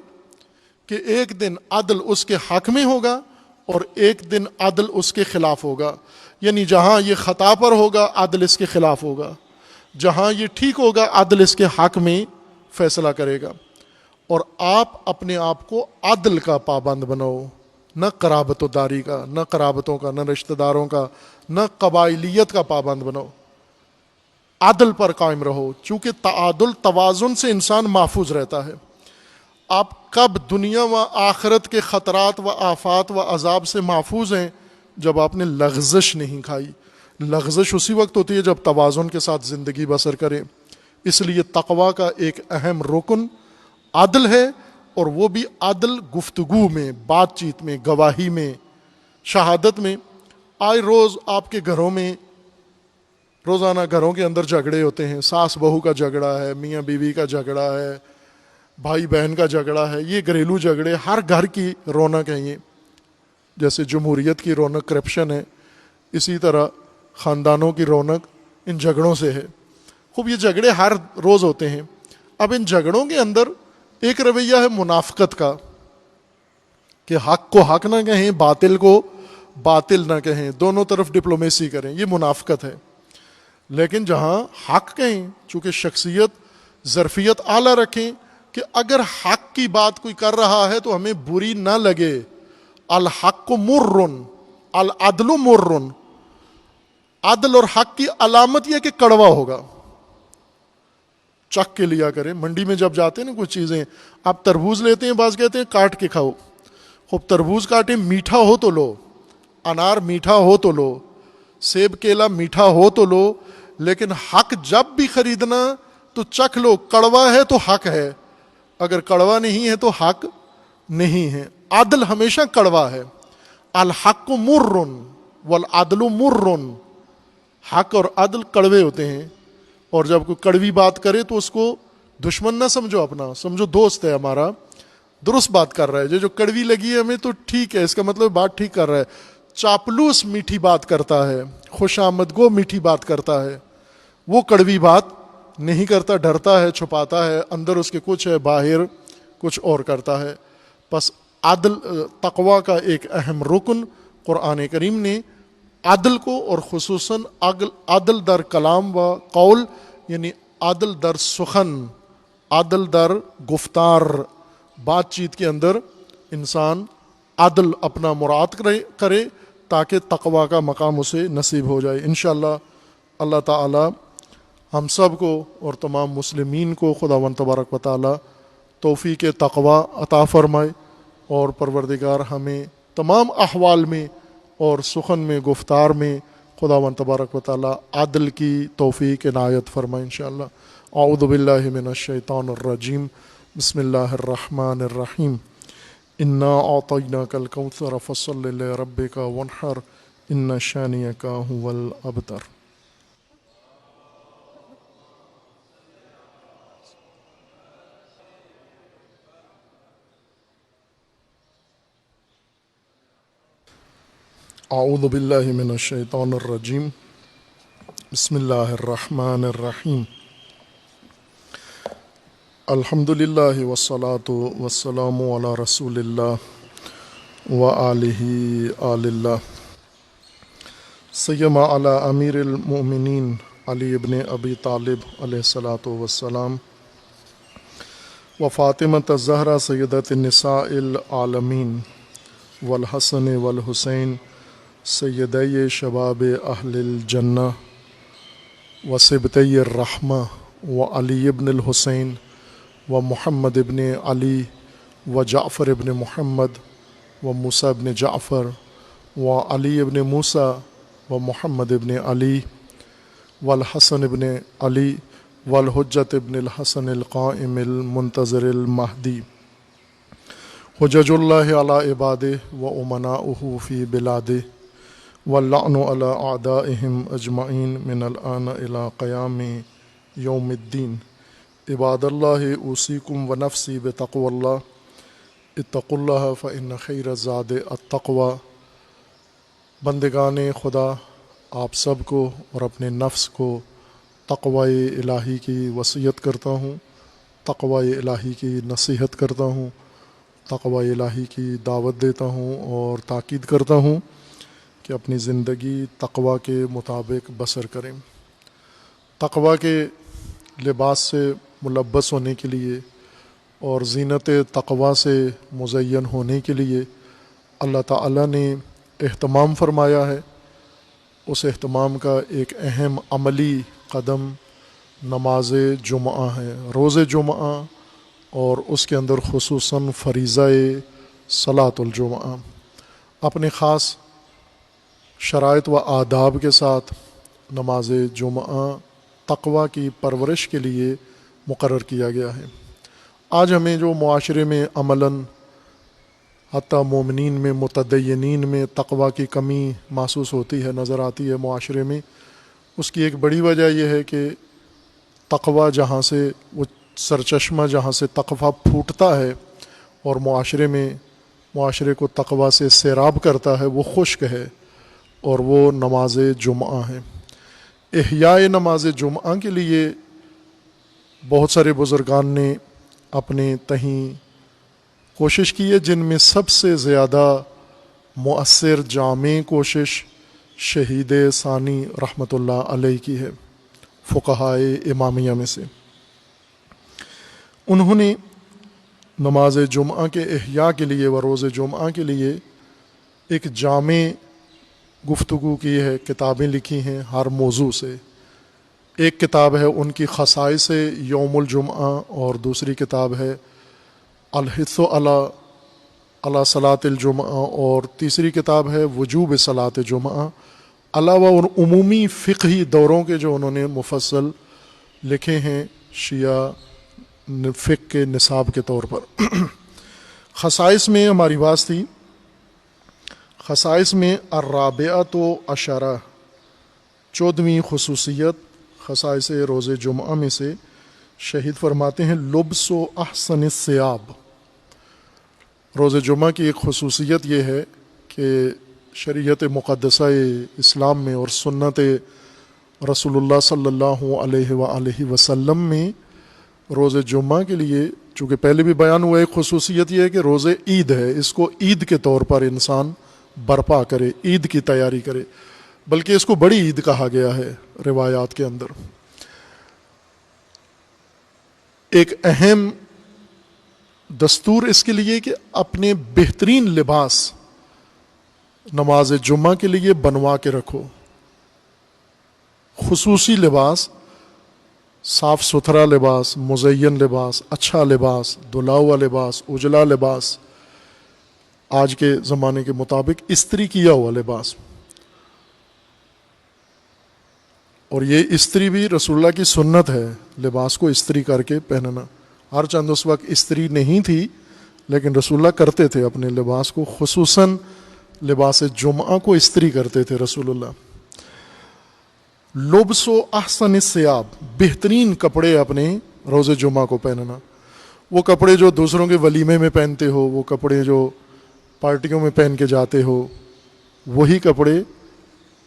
کہ ایک دن عدل اس کے حق میں ہوگا اور ایک دن عدل اس کے خلاف ہوگا. یعنی جہاں یہ خطا پر ہوگا عدل اس کے خلاف ہوگا، جہاں یہ ٹھیک ہوگا عدل اس کے حق میں فیصلہ کرے گا. اور آپ اپنے آپ کو عدل کا پابند بناؤ، نہ قرابت و داری کا، نہ قرابتوں کا، نہ رشتہ داروں کا، نہ قبائلیت کا پابند بنو، عدل پر قائم رہو، چونکہ تعادل توازن سے انسان محفوظ رہتا ہے۔ آپ کب دنیا و آخرت کے خطرات و آفات و عذاب سے محفوظ ہیں؟ جب آپ نے لغزش نہیں کھائی۔ لغزش اسی وقت ہوتی ہے جب توازن کے ساتھ زندگی بسر کریں۔ اس لیے تقوی کا ایک اہم رکن عدل ہے، اور وہ بھی عدل گفتگو میں، بات چیت میں، گواہی میں، شہادت میں۔ آئے روز آپ کے گھروں میں روزانہ گھروں کے اندر جھگڑے ہوتے ہیں، ساس بہو کا جھگڑا ہے، میاں بیوی کا جھگڑا ہے، بھائی بہن کا جھگڑا ہے، یہ گھریلو جھگڑے ہر گھر کی رونق ہیں۔ یہ جیسے جمہوریت کی رونق کرپشن ہے، اسی طرح خاندانوں کی رونق ان جھگڑوں سے ہے۔ خوب یہ جھگڑے ہر روز ہوتے ہیں۔ اب ان جھگڑوں کے اندر ایک رویہ ہے منافقت کا، کہ حق کو حق نہ کہیں، باطل کو باطل نہ کہیں، دونوں طرف ڈپلومیسی کریں، یہ منافقت ہے۔ لیکن جہاں حق کہیں، چونکہ شخصیت ظرفیت اعلیٰ رکھیں کہ اگر حق کی بات کوئی کر رہا ہے تو ہمیں بری نہ لگے۔ الحق مر، العدل مر، عدل اور حق کی علامت یہ کہ کڑوا ہوگا، چکھ کے لیا کریں۔ منڈی میں جب جاتے ہیں نا کچھ چیزیں، آپ تربوز لیتے ہیں، بعض کہتے ہیں کاٹ کے کھاؤ، خوب تربوز کاٹیں، میٹھا ہو تو لو، انار میٹھا ہو تو لو، سیب کیلا میٹھا ہو تو لو، لیکن حق جب بھی خریدنا تو چکھ لو، کڑوا ہے تو حق ہے، اگر کڑوا نہیں ہے تو حق نہیں ہے۔ عدل ہمیشہ کڑوا ہے۔ الحق مر والعدل مر، حق اور عدل کڑوے ہوتے ہیں، اور جب کوئی کڑوی بات کرے تو اس کو دشمن نہ سمجھو اپنا، سمجھو دوست ہے ہمارا، درست بات کر رہا ہے۔ جو کڑوی لگی ہے ہمیں تو ٹھیک ہے، اس کا مطلب بات ٹھیک کر رہا ہے۔ چاپلوس میٹھی بات کرتا ہے، خوش آمد گو میٹھی بات کرتا ہے، وہ کڑوی بات نہیں کرتا، ڈرتا ہے، چھپاتا ہے، اندر اس کے کچھ ہے، باہر کچھ اور کرتا ہے۔ پس عدل تقوی کا ایک اہم رکن قرآن کریم نے عدل کو، اور خصوصاً عدل در کلام و قول، یعنی عدل در سخن، عدل در گفتار، بات چیت کے اندر انسان عدل اپنا مراد کرے تاکہ تقوی کا مقام اسے نصیب ہو جائے۔ انشاءاللہ اللہ تعالی ہم سب کو اور تمام مسلمین کو خداوند تبارک و تعالی توفیق تقوی عطا فرمائے، اور پروردگار ہمیں تمام احوال میں اور سخن میں، گفتار میں خداوند تبارک و تعالی عدل کی توفیق عنایت فرمائے انشاءاللہ۔ اعوذ باللہ من الشیطان الرجیم، بسم اللہ الرحمن الرحیم۔ انا اعطیناک الکوثر فصل لربک وانحر ان شانئک هو الابتر۔ اعوذ باللہ من الشیطان الرجیم، بسم اللہ الرحمن الرحیم۔ الحمد للہ والصلاة والسلام علی رسول اللہ وآلہ آل اللہ، سیما علی امیر المؤمنین علی ابن ابی طالب علیہ الصلاۃ والسلام، و فاطمۃ الزہرا سیدۃ النساء العالمین، والحسن والحسین سیدی شباب اہل الجنہ، و سبطی الرحمہ، و علی ابن الحسین، و محمد ابن علی، و جعفر ابن محمد، و موسیٰ ابن جعفر، و علی ابن موسیٰ، و محمد ابن علی، والحسن ابن علی، والحجت ابن الحسن القائم المنتظر المہدی، حجج اللہ علی عبادہ و امناؤہ فی بلادہ، واللعن علی اعدائہم اجمعین من الآن الی قیام یوم الدین۔ عباد اللہ اوصیکم و نفسی بتقوی اللہ، اتقوا اللہ فإن خیر الزاد التقوی۔ بندگان خدا، آپ سب کو اور اپنے نفس کو تقوی الہی کی وصیت کرتا ہوں، تقوی الہی کی نصیحت کرتا ہوں، تقوی الہی کی دعوت دیتا ہوں اور تاکید کرتا ہوں کہ اپنی زندگی تقوی کے مطابق بسر کریں۔ تقوی کے لباس سے ملبس ہونے کے لیے اور زینت تقوی سے مزین ہونے کے لیے اللہ تعالیٰ نے اہتمام فرمایا ہے، اس اہتمام کا ایک اہم عملی قدم نماز جمعہ ہے، روز جمعہ، اور اس کے اندر خصوصاً فریضہ صلاۃ الجمعہ اپنے خاص شرائط و آداب کے ساتھ نماز جمعہ تقوی کی پرورش کے لیے مقرر کیا گیا ہے۔ آج ہمیں جو معاشرے میں عملاً حتیٰ مومنین میں، متدینین میں تقوی کی کمی محسوس ہوتی ہے، نظر آتی ہے معاشرے میں، اس کی ایک بڑی وجہ یہ ہے کہ تقوی جہاں سے، وہ سرچشمہ جہاں سے تقوی پھوٹتا ہے اور معاشرے کو تقوی سے سیراب کرتا ہے، وہ خشک ہے، اور وہ نماز جمعہ ہے۔ احیاء نماز جمعہ کے لیے بہت سارے بزرگان نے اپنے تئیں کوشش کی ہے، جن میں سب سے زیادہ مؤثر جامع کوشش شہید ثانی رحمۃ اللہ علیہ کی ہے، فقہائے امامیہ میں سے۔ انہوں نے نماز جمعہ کے احیاء کے لیے و روز جمعہ کے لیے ایک جامع گفتگو کی ہے، کتابیں لکھی ہیں ہر موضوع سے۔ ایک کتاب ہے ان کی خصائص یوم الجمعہ، اور دوسری کتاب ہے الحث علی صلاۃ الجمعہ، اور تیسری کتاب ہے وجوب صلاۃ جمعہ، علاوہ اور عمومی فقہی دوروں کے جو انہوں نے مفصل لکھے ہیں شیعہ فقہ کے نصاب کے طور پر۔ خصائص میں ہماری بات تھی، خصائص میں الرابعۃ عشرہ، 14ویں خصوصیت خصائص روز جمعہ میں سے شہید فرماتے ہیں لبس و احسن الثیاب۔ روز جمعہ کی ایک خصوصیت یہ ہے کہ شریعت مقدسہ اسلام میں اور سنت رسول اللہ صلی اللہ علیہ وآلہ وسلم میں روز جمعہ کے لیے، چونکہ پہلے بھی بیان ہوا، ایک خصوصیت یہ ہے کہ روز عید ہے، اس کو عید کے طور پر انسان برپا کرے، عید کی تیاری کرے، بلکہ اس کو بڑی عید کہا گیا ہے روایات کے اندر۔ ایک اہم دستور اس کے لیے کہ اپنے بہترین لباس نماز جمعہ کے لیے بنوا کے رکھو، خصوصی لباس، صاف ستھرا لباس، مزین لباس، اچھا لباس، دھلا ہوا لباس، اجلا لباس، آج کے زمانے کے مطابق استری کیا ہوا لباس۔ اور یہ استری بھی رسول اللہ کی سنت ہے، لباس کو استری کر کے پہننا۔ ہر چند اس وقت استری نہیں تھی، لیکن رسول اللہ کرتے تھے اپنے لباس کو، خصوصاً لباس جمعہ کو استری کرتے تھے رسول اللہ۔ لبس و احسن الثیاب، بہترین کپڑے اپنے روز جمعہ کو پہننا۔ وہ کپڑے جو دوسروں کے ولیمے میں پہنتے ہو، وہ کپڑے جو پارٹیوں میں پہن کے جاتے ہو، وہی کپڑے،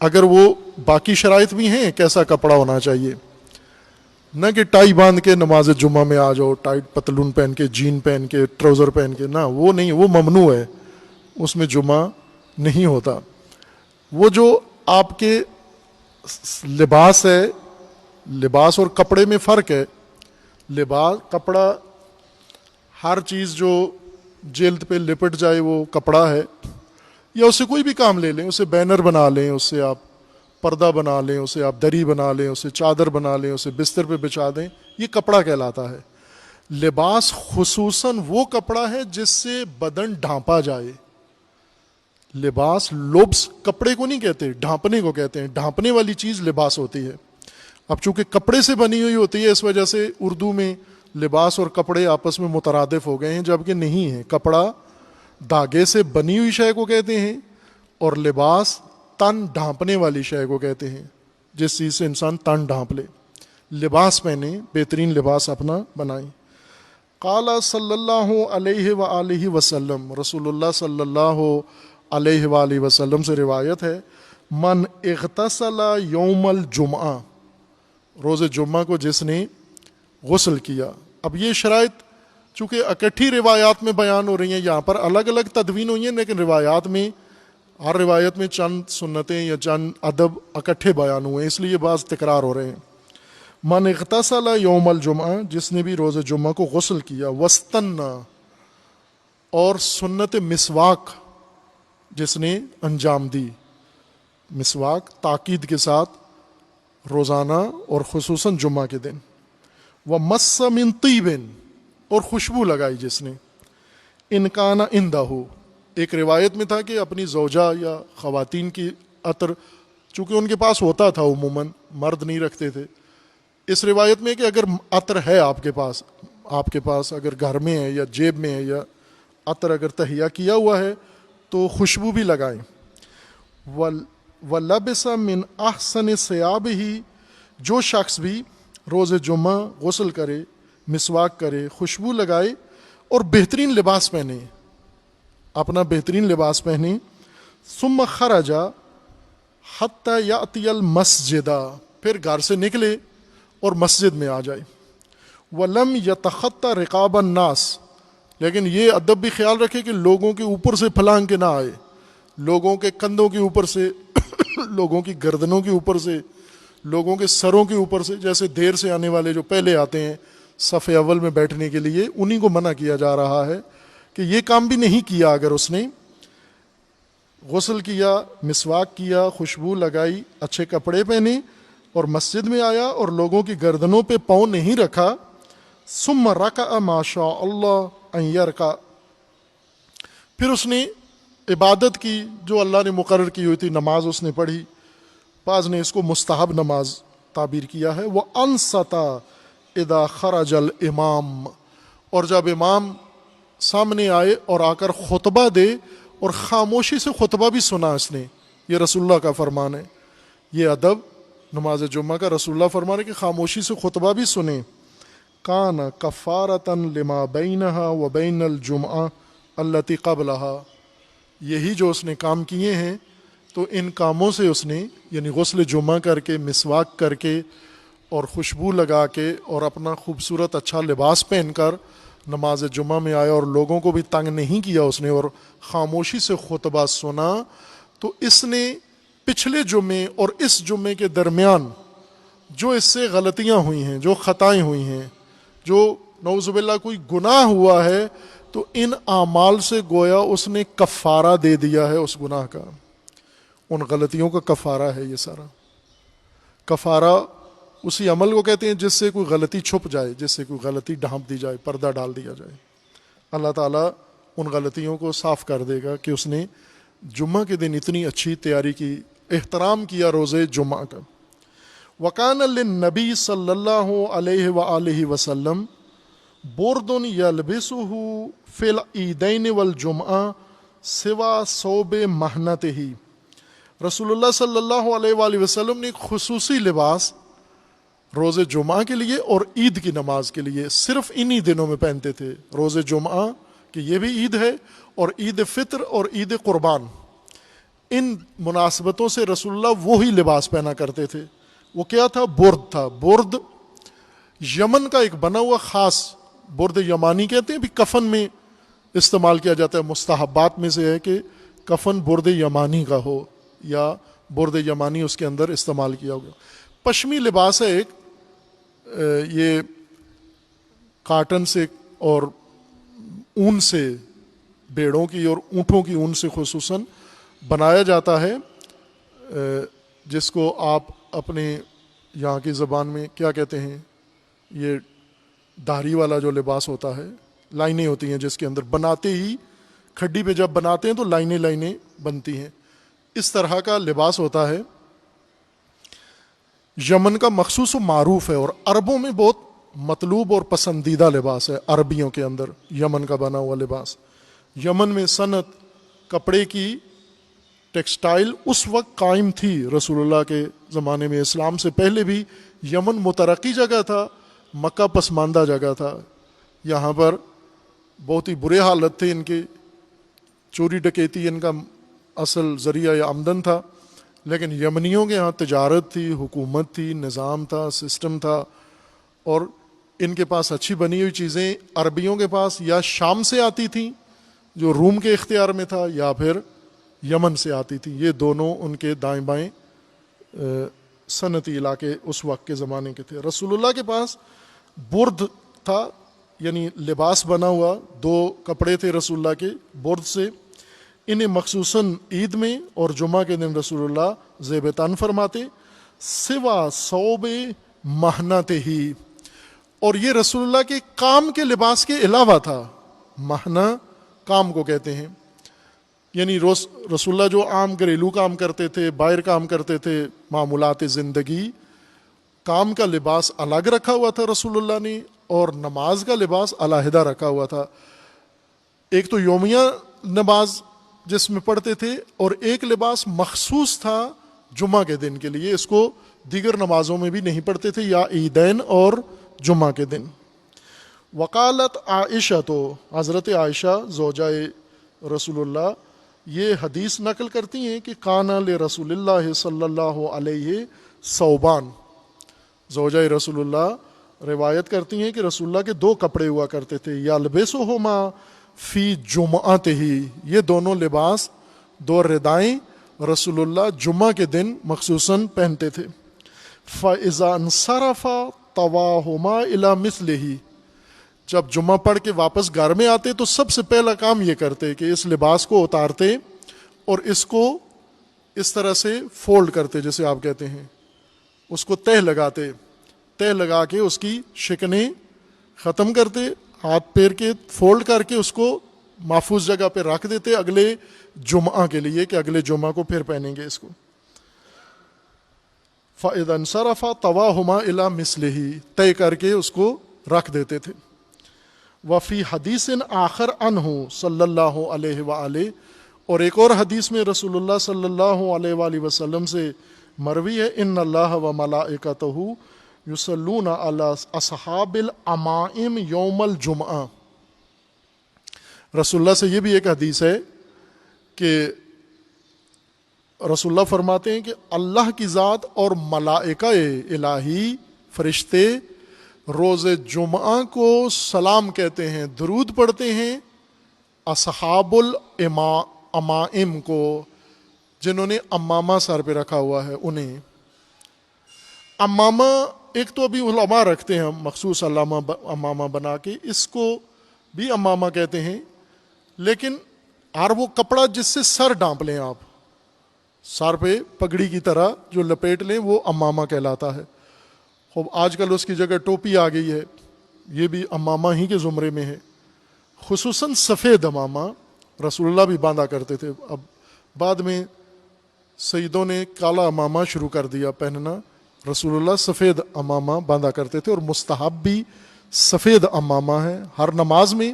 اگر وہ باقی شرائط بھی ہیں کیسا کپڑا ہونا چاہیے، نہ کہ ٹائی باندھ کے نماز جمعہ میں آ جاؤ، ٹائٹ پتلون پہن کے، جین پہن کے، ٹراؤزر پہن کے، نہ، وہ نہیں، وہ ممنوع ہے، اس میں جمعہ نہیں ہوتا۔ وہ جو آپ کے لباس ہے، لباس اور کپڑے میں فرق ہے۔ لباس، کپڑا، ہر چیز جو جلد پہ لپٹ جائے وہ کپڑا ہے، یا اسے کوئی بھی کام لے لیں، اسے بینر بنا لیں، اس سے آپ پردہ بنا لیں، اسے آپ دری بنا لیں، اسے چادر بنا لیں، اسے بستر پہ بچھا دیں، یہ کپڑا کہلاتا ہے۔ لباس خصوصاً وہ کپڑا ہے جس سے بدن ڈھانپا جائے۔ لباس، لبس کپڑے کو نہیں کہتے، ڈھانپنے کو کہتے ہیں، ڈھانپنے والی چیز لباس ہوتی ہے۔ اب چونکہ کپڑے سے بنی ہوئی ہوتی ہے، اس وجہ سے اردو میں لباس اور کپڑے آپس میں مترادف ہو گئے ہیں، جبکہ نہیں ہے۔ کپڑا دھاگے سے بنی ہوئی شے کو کہتے ہیں، اور لباس تن ڈھانپنے والی شے کو کہتے ہیں، جس چیز سے انسان تن ڈھانپ لے۔ لباس پہنے، بہترین لباس اپنا بنائیں۔ قال صلی اللہ علیہ وآلہ وسلم، رسول اللہ صلی اللہ علیہ وآلہ وسلم سے روایت ہے، من اغتسل یوم الجمعہ، روز جمعہ کو جس نے غسل کیا۔ اب یہ شرائط چونکہ اکٹھی روایات میں بیان ہو رہی ہیں، یہاں پر الگ الگ تدوین ہوئی ہیں، لیکن روایات میں ہر روایت میں چند سنتیں یا چند ادب اکٹھے بیان ہوئے ہیں، اس لیے بعض تکرار ہو رہے ہیں۔ من اغتسل یوم الجمعہ، جس نے بھی روز جمعہ کو غسل کیا، واستنى، اور سنت مسواک جس نے انجام دی. مسواک تاکید کے ساتھ روزانہ اور خصوصاً جمعہ کے دن. وَمَسَّ مِن طِيبٍ اور خوشبو لگائی جس نے. اِن کان عندہ ایک روایت میں تھا کہ اپنی زوجہ یا خواتین کی عطر چونکہ ان کے پاس ہوتا تھا عموماً مرد نہیں رکھتے تھے. اس روایت میں کہ اگر عطر ہے آپ کے پاس اگر گھر میں ہے یا جیب میں ہے یا عطر اگر تہیا کیا ہوا ہے تو خوشبو بھی لگائیں. وَلَبِسَ مِنْ أَحْسَنِ ثِيَابِهِ جو شخص بھی روز جمعہ غسل کرے مسواک کرے خوشبو لگائے اور بہترین لباس پہنے اپنا بہترین لباس پہنے. ثم خرج حتی یأتی المسجد پھر گھر سے نکلے اور مسجد میں آ جائے. ولم یتخطی رقاب الناس لیکن یہ ادب بھی خیال رکھے کہ لوگوں کے اوپر سے پھلانگ کے نہ آئے, لوگوں کے کندھوں کے اوپر سے لوگوں کی گردنوں کے اوپر سے لوگوں کے سروں کے اوپر سے. جیسے دیر سے آنے والے جو پہلے آتے ہیں صف اول میں بیٹھنے کے لیے انہی کو منع کیا جا رہا ہے کہ یہ کام بھی نہیں کیا. اگر اس نے غسل کیا مسواک کیا خوشبو لگائی اچھے کپڑے پہنے اور مسجد میں آیا اور لوگوں کی گردنوں پہ پاؤں نہیں رکھا. ثم رکع ما شاء اللہ ان یرکع پھر اس نے عبادت کی جو اللہ نے مقرر کی ہوئی تھی, نماز اس نے پڑھی. بعض نے اس کو مستحب نماز تعبیر کیا ہے. وَأَنصَتَ اذا خرج الامام اور جب امام سامنے آئے اور آ کر خطبہ دے اور خاموشی سے خطبہ بھی سنا اس نے. یہ رسول اللہ کا فرمان ہے, یہ ادب نماز جمعہ کا رسول اللہ فرمان ہے کہ خاموشی سے خطبہ بھی سنیں. کان کفارۃ لما بینہا وبین الجمعہ التی قبلہا یہی جو اس نے کام کیے ہیں تو ان کاموں سے اس نے یعنی غسل جمعہ کر کے مسواک کر کے اور خوشبو لگا کے اور اپنا خوبصورت اچھا لباس پہن کر نماز جمعہ میں آیا اور لوگوں کو بھی تنگ نہیں کیا اس نے اور خاموشی سے خطبہ سنا. تو اس نے پچھلے جمعے اور اس جمعے کے درمیان جو اس سے غلطیاں ہوئی ہیں جو خطائیں ہوئی ہیں جو نعوذ باللہ کوئی گناہ ہوا ہے تو ان اعمال سے گویا اس نے کفارہ دے دیا ہے اس گناہ کا, ان غلطیوں کا کفارہ ہے. یہ سارا کفارہ اسی عمل کو کہتے ہیں جس سے کوئی غلطی چھپ جائے, جس سے کوئی غلطی ڈھانپ دی جائے, پردہ ڈال دیا جائے. اللہ تعالیٰ ان غلطیوں کو صاف کر دے گا کہ اس نے جمعہ کے دن اتنی اچھی تیاری کی, احترام کیا روزے جمعہ کا. وکان للنبی صلی اللہ علیہ وآلہ وسلم برد یلبسہ فی العیدین والجمعہ سوا ثوب مہنتہ رسول اللہ صلی اللہ علیہ وآلہ وسلم نے ایک خصوصی لباس روز جمعہ کے لیے اور عید کی نماز کے لیے صرف انہی دنوں میں پہنتے تھے. روز جمعہ کہ یہ بھی عید ہے اور عید فطر اور عید قربان, ان مناسبتوں سے رسول اللہ وہی لباس پہنا کرتے تھے. وہ کیا تھا؟ برد تھا. برد یمن کا ایک بنا ہوا خاص برد یمانی کہتے ہیں, بھی کفن میں استعمال کیا جاتا ہے. مستحبات میں سے ہے کہ کفن برد یمانی کا ہو یا برد یمانی اس کے اندر استعمال کیا ہوگا. پشمی لباس ہے ایک, یہ کاٹن سے اور اون سے, بیڑوں کی اور اونٹوں کی اون سے خصوصاً بنایا جاتا ہے, جس کو آپ اپنے یہاں کی زبان میں کیا کہتے ہیں, یہ دھاری والا جو لباس ہوتا ہے, لائنیں ہوتی ہیں جس کے اندر بناتے ہی کھڈی پہ جب بناتے ہیں تو لائنیں لائنیں بنتی ہیں, اس طرح کا لباس ہوتا ہے. یمن کا مخصوص و معروف ہے اور عربوں میں بہت مطلوب اور پسندیدہ لباس ہے. عربیوں کے اندر یمن کا بنا ہوا لباس. یمن میں صنعت کپڑے کی ٹیکسٹائل اس وقت قائم تھی رسول اللہ کے زمانے میں. اسلام سے پہلے بھی یمن مترقی جگہ تھا, مکہ پسماندہ جگہ تھا. یہاں پر بہت ہی برے حالت تھے ان کے, چوری ڈکیتی ان کا اصل ذریعہ آمدن تھا. لیکن یمنیوں کے ہاں تجارت تھی, حکومت تھی, نظام تھا, سسٹم تھا, اور ان کے پاس اچھی بنی ہوئی چیزیں عربیوں کے پاس یا شام سے آتی تھیں جو روم کے اختیار میں تھا, یا پھر یمن سے آتی تھی. یہ دونوں ان کے دائیں بائیں صنعتی علاقے اس وقت کے زمانے کے تھے. رسول اللہ کے پاس برد تھا, یعنی لباس بنا ہوا, دو کپڑے تھے رسول اللہ کے برد سے. انہیں مخصوصاً عید میں اور جمعہ کے دن رسول اللہ زیب تن فرماتے، سوا صوب مہنت ہی، اور یہ رسول اللہ کے کام کے لباس کے علاوہ تھا۔ مہنا کام کو کہتے ہیں، یعنی رسول اللہ جو عام گھریلو کام کرتے تھے، باہر کام کرتے تھے، معمولات زندگی، کام کا لباس الگ رکھا ہوا تھا رسول اللہ نے، اور نماز کا لباس علیحدہ رکھا ہوا تھا۔ ایک تو یومیہ نماز جس میں پڑھتے تھے، اور ایک لباس مخصوص تھا جمعہ کے دن کے لیے، اس کو دیگر نمازوں میں بھی نہیں پڑھتے تھے، یا عیدین اور جمعہ کے دن۔ وقالت عائشہ، تو حضرت عائشہ زوجہ رسول اللہ یہ حدیث نقل کرتی ہیں کہ کان لرسول اللہ صلی اللہ علیہ ثوبان، زوجہ رسول اللہ روایت کرتی ہیں کہ رسول اللہ کے دو کپڑے ہوا کرتے تھے، یلبسہما فی جمعہ ہی، یہ دونوں لباس، دو ردائیں رسول اللہ جمعہ کے دن مخصوصاً پہنتے تھے۔ فَإِذَا انصَرَفَ طَوَاهُمَا إِلَى مِثْلِهِ، جب جمعہ پڑھ کے واپس گھر میں آتے تو سب سے پہلا کام یہ کرتے کہ اس لباس کو اتارتے اور اس کو اس طرح سے فولڈ کرتے، جیسے آپ کہتے ہیں، اس کو تہ لگاتے، تہ لگا کے اس کی شکنیں ختم کرتے، ہاتھ پیر کے فولڈ کر کے اس کو محفوظ جگہ پہ رکھ دیتے اگلے جمعہ کے لیے کہ اگلے جمعہ کو پھر پہنیں گے اس کو۔ فَإِذَا انصَرَفَ طَوَاهُمَا إِلَى مِثْلِهِ، طے کر کے اس کو رکھ دیتے تھے۔ وفی حدیث آخر عنہ صلی اللہ علیہ وآلہ، اور ایک اور حدیث میں رسول اللہ صلی اللہ علیہ وآلہ وسلم سے مروی ہے، ان اللہ و ملائکتہ یصلون علی اصحاب العمائم یوم الجمعہ۔ رسول اللہ سے یہ بھی ایک حدیث ہے کہ رسول اللہ فرماتے ہیں کہ اللہ کی ذات اور ملائکہ الہی فرشتے روز جمعہ کو سلام کہتے ہیں، درود پڑھتے ہیں اصحاب الامائم کو، جنہوں نے امامہ سر پہ رکھا ہوا ہے انہیں۔ امامہ ایک تو ابھی علماء رکھتے ہیں مخصوص امامہ بنا کے، اس کو بھی امامہ کہتے ہیں، لیکن اور وہ کپڑا جس سے سر ڈھانپ لیں آپ، سر پہ پگڑی کی طرح جو لپیٹ لیں، وہ امامہ کہلاتا ہے۔ خوب آج کل اس کی جگہ ٹوپی آ گئی ہے، یہ بھی امامہ ہی کے زمرے میں ہے، خصوصاً سفید امامہ رسول اللہ بھی باندھا کرتے تھے۔ اب بعد میں سیدوں نے کالا امامہ شروع کر دیا پہننا، رسول اللہ سفید امامہ باندھا کرتے تھے، اور مستحب بھی سفید امامہ ہے ہر نماز میں،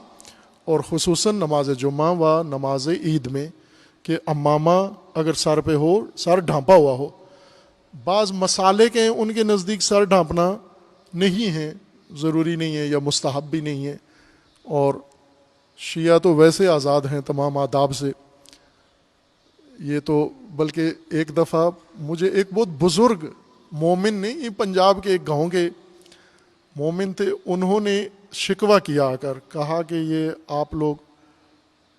اور خصوصاً نماز جمعہ و نماز عید میں، کہ امامہ اگر سر پہ ہو، سر ڈھانپا ہوا ہو۔ بعض مسالک ہیں ان کے نزدیک سر ڈھانپنا نہیں ہے، ضروری نہیں ہے یا مستحب بھی نہیں ہے، اور شیعہ تو ویسے آزاد ہیں تمام آداب سے۔ یہ تو بلکہ ایک دفعہ مجھے ایک بہت بزرگ مومن نے، یہ پنجاب کے ایک گاؤں کے مومن تھے، انہوں نے شکوہ کیا آ کر، کہا کہ یہ آپ لوگ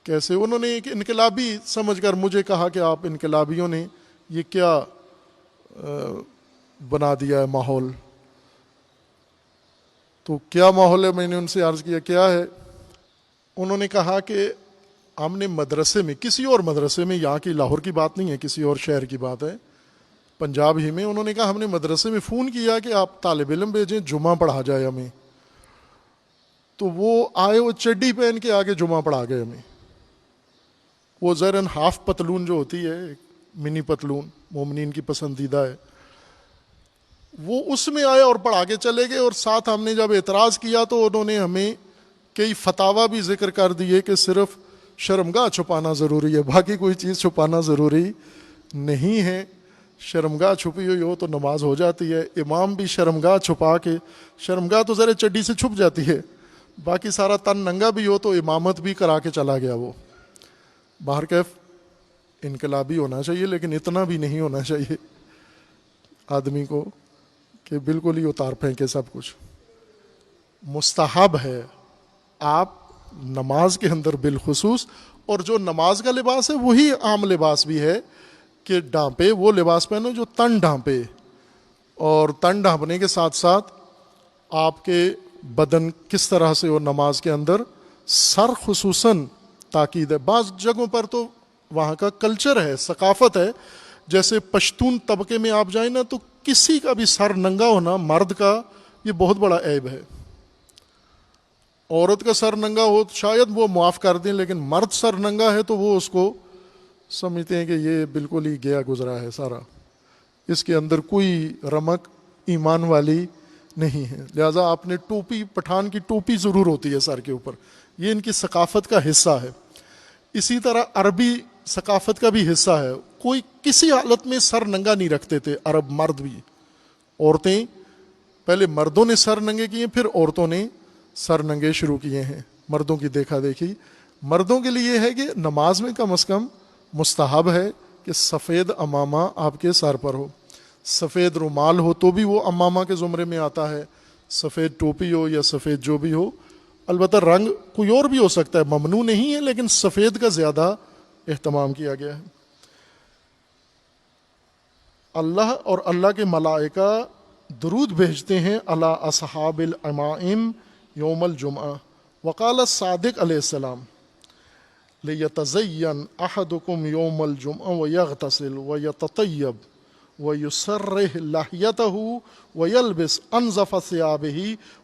کیسے، انہوں نے ایک انقلابی سمجھ کر مجھے کہا کہ آپ انقلابیوں نے یہ کیا بنا دیا ہے ماحول۔ تو کیا ماحول ہے؟ میں نے ان سے عرض کیا کیا ہے؟ انہوں نے کہا کہ ہم نے مدرسے میں، کسی اور مدرسے میں، یہاں کی لاہور کی بات نہیں ہے، کسی اور شہر کی بات ہے، پنجاب ہی میں، انہوں نے کہا ہم نے مدرسے میں فون کیا کہ آپ طالب علم بھیجیں، جمعہ پڑھا جائے ہمیں، تو وہ آئے، وہ چڈی پہن کے آگے جمعہ پڑھا گئے ہمیں، وہ ظاہراً ہاف پتلون جو ہوتی ہے، منی پتلون مومنین کی پسندیدہ ہے، وہ اس میں آئے اور پڑھا کے چلے گئے، اور ساتھ ہم نے جب اعتراض کیا تو انہوں نے ہمیں کئی فتاوی بھی ذکر کر دیے کہ صرف شرمگاہ چھپانا ضروری ہے، باقی کوئی چیز چھپانا ضروری نہیں ہے۔ شرمگاہ چھپی ہوئی ہو تو نماز ہو جاتی ہے، امام بھی شرمگاہ چھپا کے، شرمگاہ تو ذرا چڈی سے چھپ جاتی ہے، باقی سارا تن ننگا بھی ہو تو امامت بھی کرا کے چلا گیا وہ۔ باہر کیف انقلابی ہونا چاہیے، لیکن اتنا بھی نہیں ہونا چاہیے آدمی کو کہ بالکل ہی اتار پھینکے سب کچھ۔ مستحب ہے آپ نماز کے اندر بالخصوص، اور جو نماز کا لباس ہے وہی عام لباس بھی ہے کہ ڈھانپے، وہ لباس پہنو جو تن ڈھانپے، اور تن ڈھانپنے کے ساتھ ساتھ آپ کے بدن کس طرح سے ہو نماز کے اندر، سر خصوصاً تاکید ہے۔ بعض جگہوں پر تو وہاں کا کلچر ہے، ثقافت ہے. جیسے پشتون طبقے میں آپ جائیں نا تو کسی کا بھی سر ننگا ہونا مرد کا یہ بہت بڑا عیب ہے. عورت کا سر ننگا ہو شاید وہ معاف کر دیں، لیکن مرد سر ننگا ہے تو وہ اس کو سمجھتے ہیں کہ یہ بالکل ہی گیا گزرا ہے سارا، اس کے اندر کوئی رمق ایمان والی نہیں ہے. لہٰذا آپ نے ٹوپی، پٹھان کی ٹوپی ضرور ہوتی ہے سر کے اوپر، یہ ان کی ثقافت کا حصہ ہے. اسی طرح عربی ثقافت کا بھی حصہ ہے. کوئی کسی حالت میں سر ننگا نہیں رکھتے تھے عرب مرد بھی. عورتیں پہلے مردوں نے سر ننگے کیے، پھر عورتوں نے سر ننگے شروع کیے ہیں. مردوں کی دیکھا دیکھی. مردوں کے لیے ہے کہ نماز میں کم از کم مستحب ہے کہ سفید امامہ آپ کے سر پر ہو. سفید رومال ہو تو بھی وہ امامہ کے زمرے میں آتا ہے، سفید ٹوپی ہو یا سفید جو بھی ہو. البتہ رنگ کوئی اور بھی ہو سکتا ہے، ممنوع نہیں ہے، لیکن سفید کا زیادہ اہتمام کیا گیا ہے. اللہ اور اللہ کے ملائکہ درود بھیجتے ہیں علی اصحاب العمائم یوم الجمعہ. وقال الصادق علیہ السلام لیتزین احدکم یوم الجمعہ ویغتسل ویتطیب ویسرح لحیتہ ویلبس انظف ثیابہ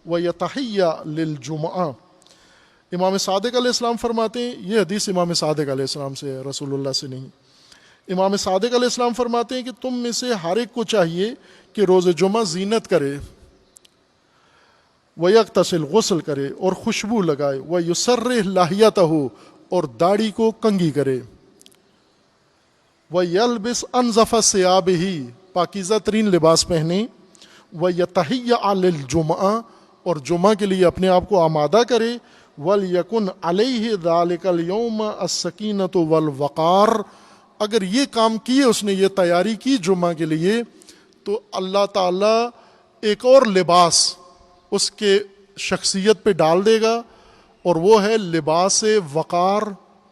ویتحییٰ للجمعہ. امام صادق علیہ السلام فرماتے ہیں، یہ حدیث امام صادق علیہ السلام سے ہے، رسول اللہ سے نہیں. امام صادق علیہ السلام فرماتے ہیں کہ تم میں سے ہر ایک کو چاہیے کہ روز جمعہ زینت کرے، ویغتسل غسل کرے اور خوشبو لگائے، ویسرح لحیتہ اور داڑھی کو کنگھی کرے، ویلبس انظف ثیابہ پاکیزہ ترین لباس پہنے، ویتحییٰ للجمعہ اور جمعہ کے لیے اپنے آپ کو آمادہ کرے، ولیکن علیہ ذلک اليوم السکینۃ والوقار. اگر یہ کام کیے، اس نے یہ تیاری کی جمعہ کے لیے، تو اللہ تعالیٰ ایک اور لباس اس کے شخصیت پہ ڈال دے گا، اور وہ ہے لباس وقار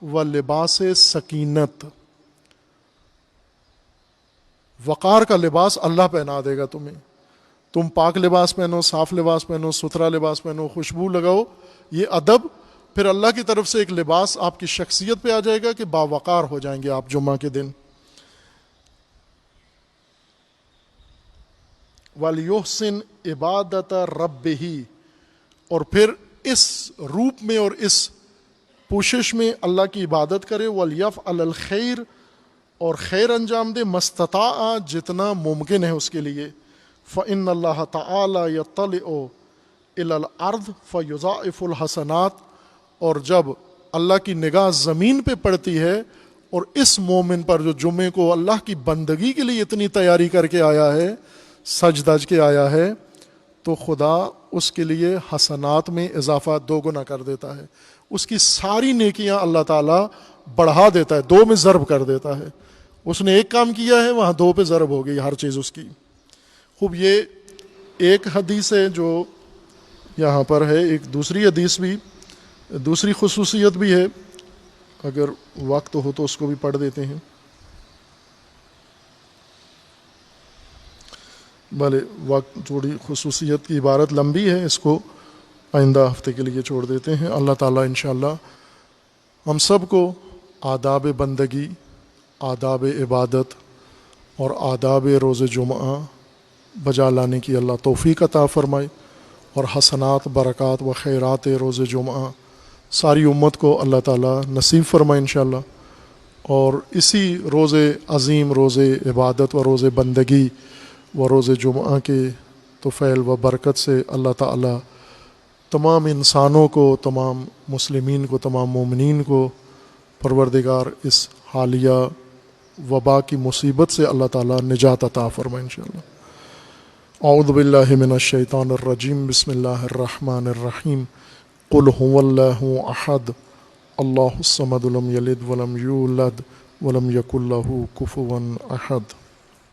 و لباس سکینت. وقار کا لباس اللہ پہنا دے گا تمہیں. تم پاک لباس پہنو، صاف لباس پہنو، ستھرا لباس پہنو، خوشبو لگاؤ، یہ ادب. پھر اللہ کی طرف سے ایک لباس آپ کی شخصیت پہ آ جائے گا کہ باوقار ہو جائیں گے آپ جمعہ کے دن. وَلْيُحْسِنْ عِبَادَةَ رَبِّهِ، اور پھر اس روپ میں اور اس پوشش میں اللہ کی عبادت کرے. وَلْيَفْعَلَ الْخَيْرَ، اور خیر انجام دے، مستطاع جتنا ممکن ہے اس کے لیے. فَإِنَّ اللَّهَ تَعَالَى يَطَّلِعُ إِلَى الْأَرْضِ فَيُضَاعِفُ الْحَسَنَاتِ. اور جب اللہ کی نگاہ زمین پہ پڑتی ہے اور اس مومن پر جو جمعے کو اللہ کی بندگی کے لیے اتنی تیاری کر کے آیا ہے، سج دج کے آیا ہے، تو خدا اس کے لیے حسنات میں اضافہ 2 گنا کر دیتا ہے. اس کی ساری نیکیاں اللہ تعالیٰ بڑھا دیتا ہے، 2 میں ضرب کر دیتا ہے. اس نے ایک کام کیا ہے، وہاں 2 پہ ضرب ہو گئی ہر چیز اس کی. خوب، یہ ایک حدیث ہے جو یہاں پر ہے. ایک دوسری حدیث بھی، دوسری خصوصیت بھی ہے، اگر وقت ہو تو اس کو بھی پڑھ دیتے ہیں. بھلے وقت، تھوڑی خصوصیت کی عبارت لمبی ہے، اس کو آئندہ ہفتے کے لیے چھوڑ دیتے ہیں. اللہ تعالیٰ انشاءاللہ ہم سب کو آداب بندگی، آداب عبادت اور آداب روز جمعہ بجا لانے کی اللہ توفیق عطا فرمائے، اور حسنات، برکات و خیرات روز جمعہ ساری امت کو اللہ تعالیٰ نصیب فرمائے انشاءاللہ. اور اسی روز عظیم، روز عبادت و روز بندگی و روز جمعہ کے طفیل و برکت سے اللہ تعالیٰ تمام انسانوں کو، تمام مسلمین کو، تمام مومنین کو پروردگار اس حالیہ وبا کی مصیبت سے اللہ تعالیٰ نجات عطا فرمائے انشاءاللہ. اعوذ باللہ من الشیطان الرجیم. بسم اللہ الرحمن الرحیم. قل هو اللہ احد اللہ الصمد لم یلد ولم یولد ولم یکن لہ کفوا احد.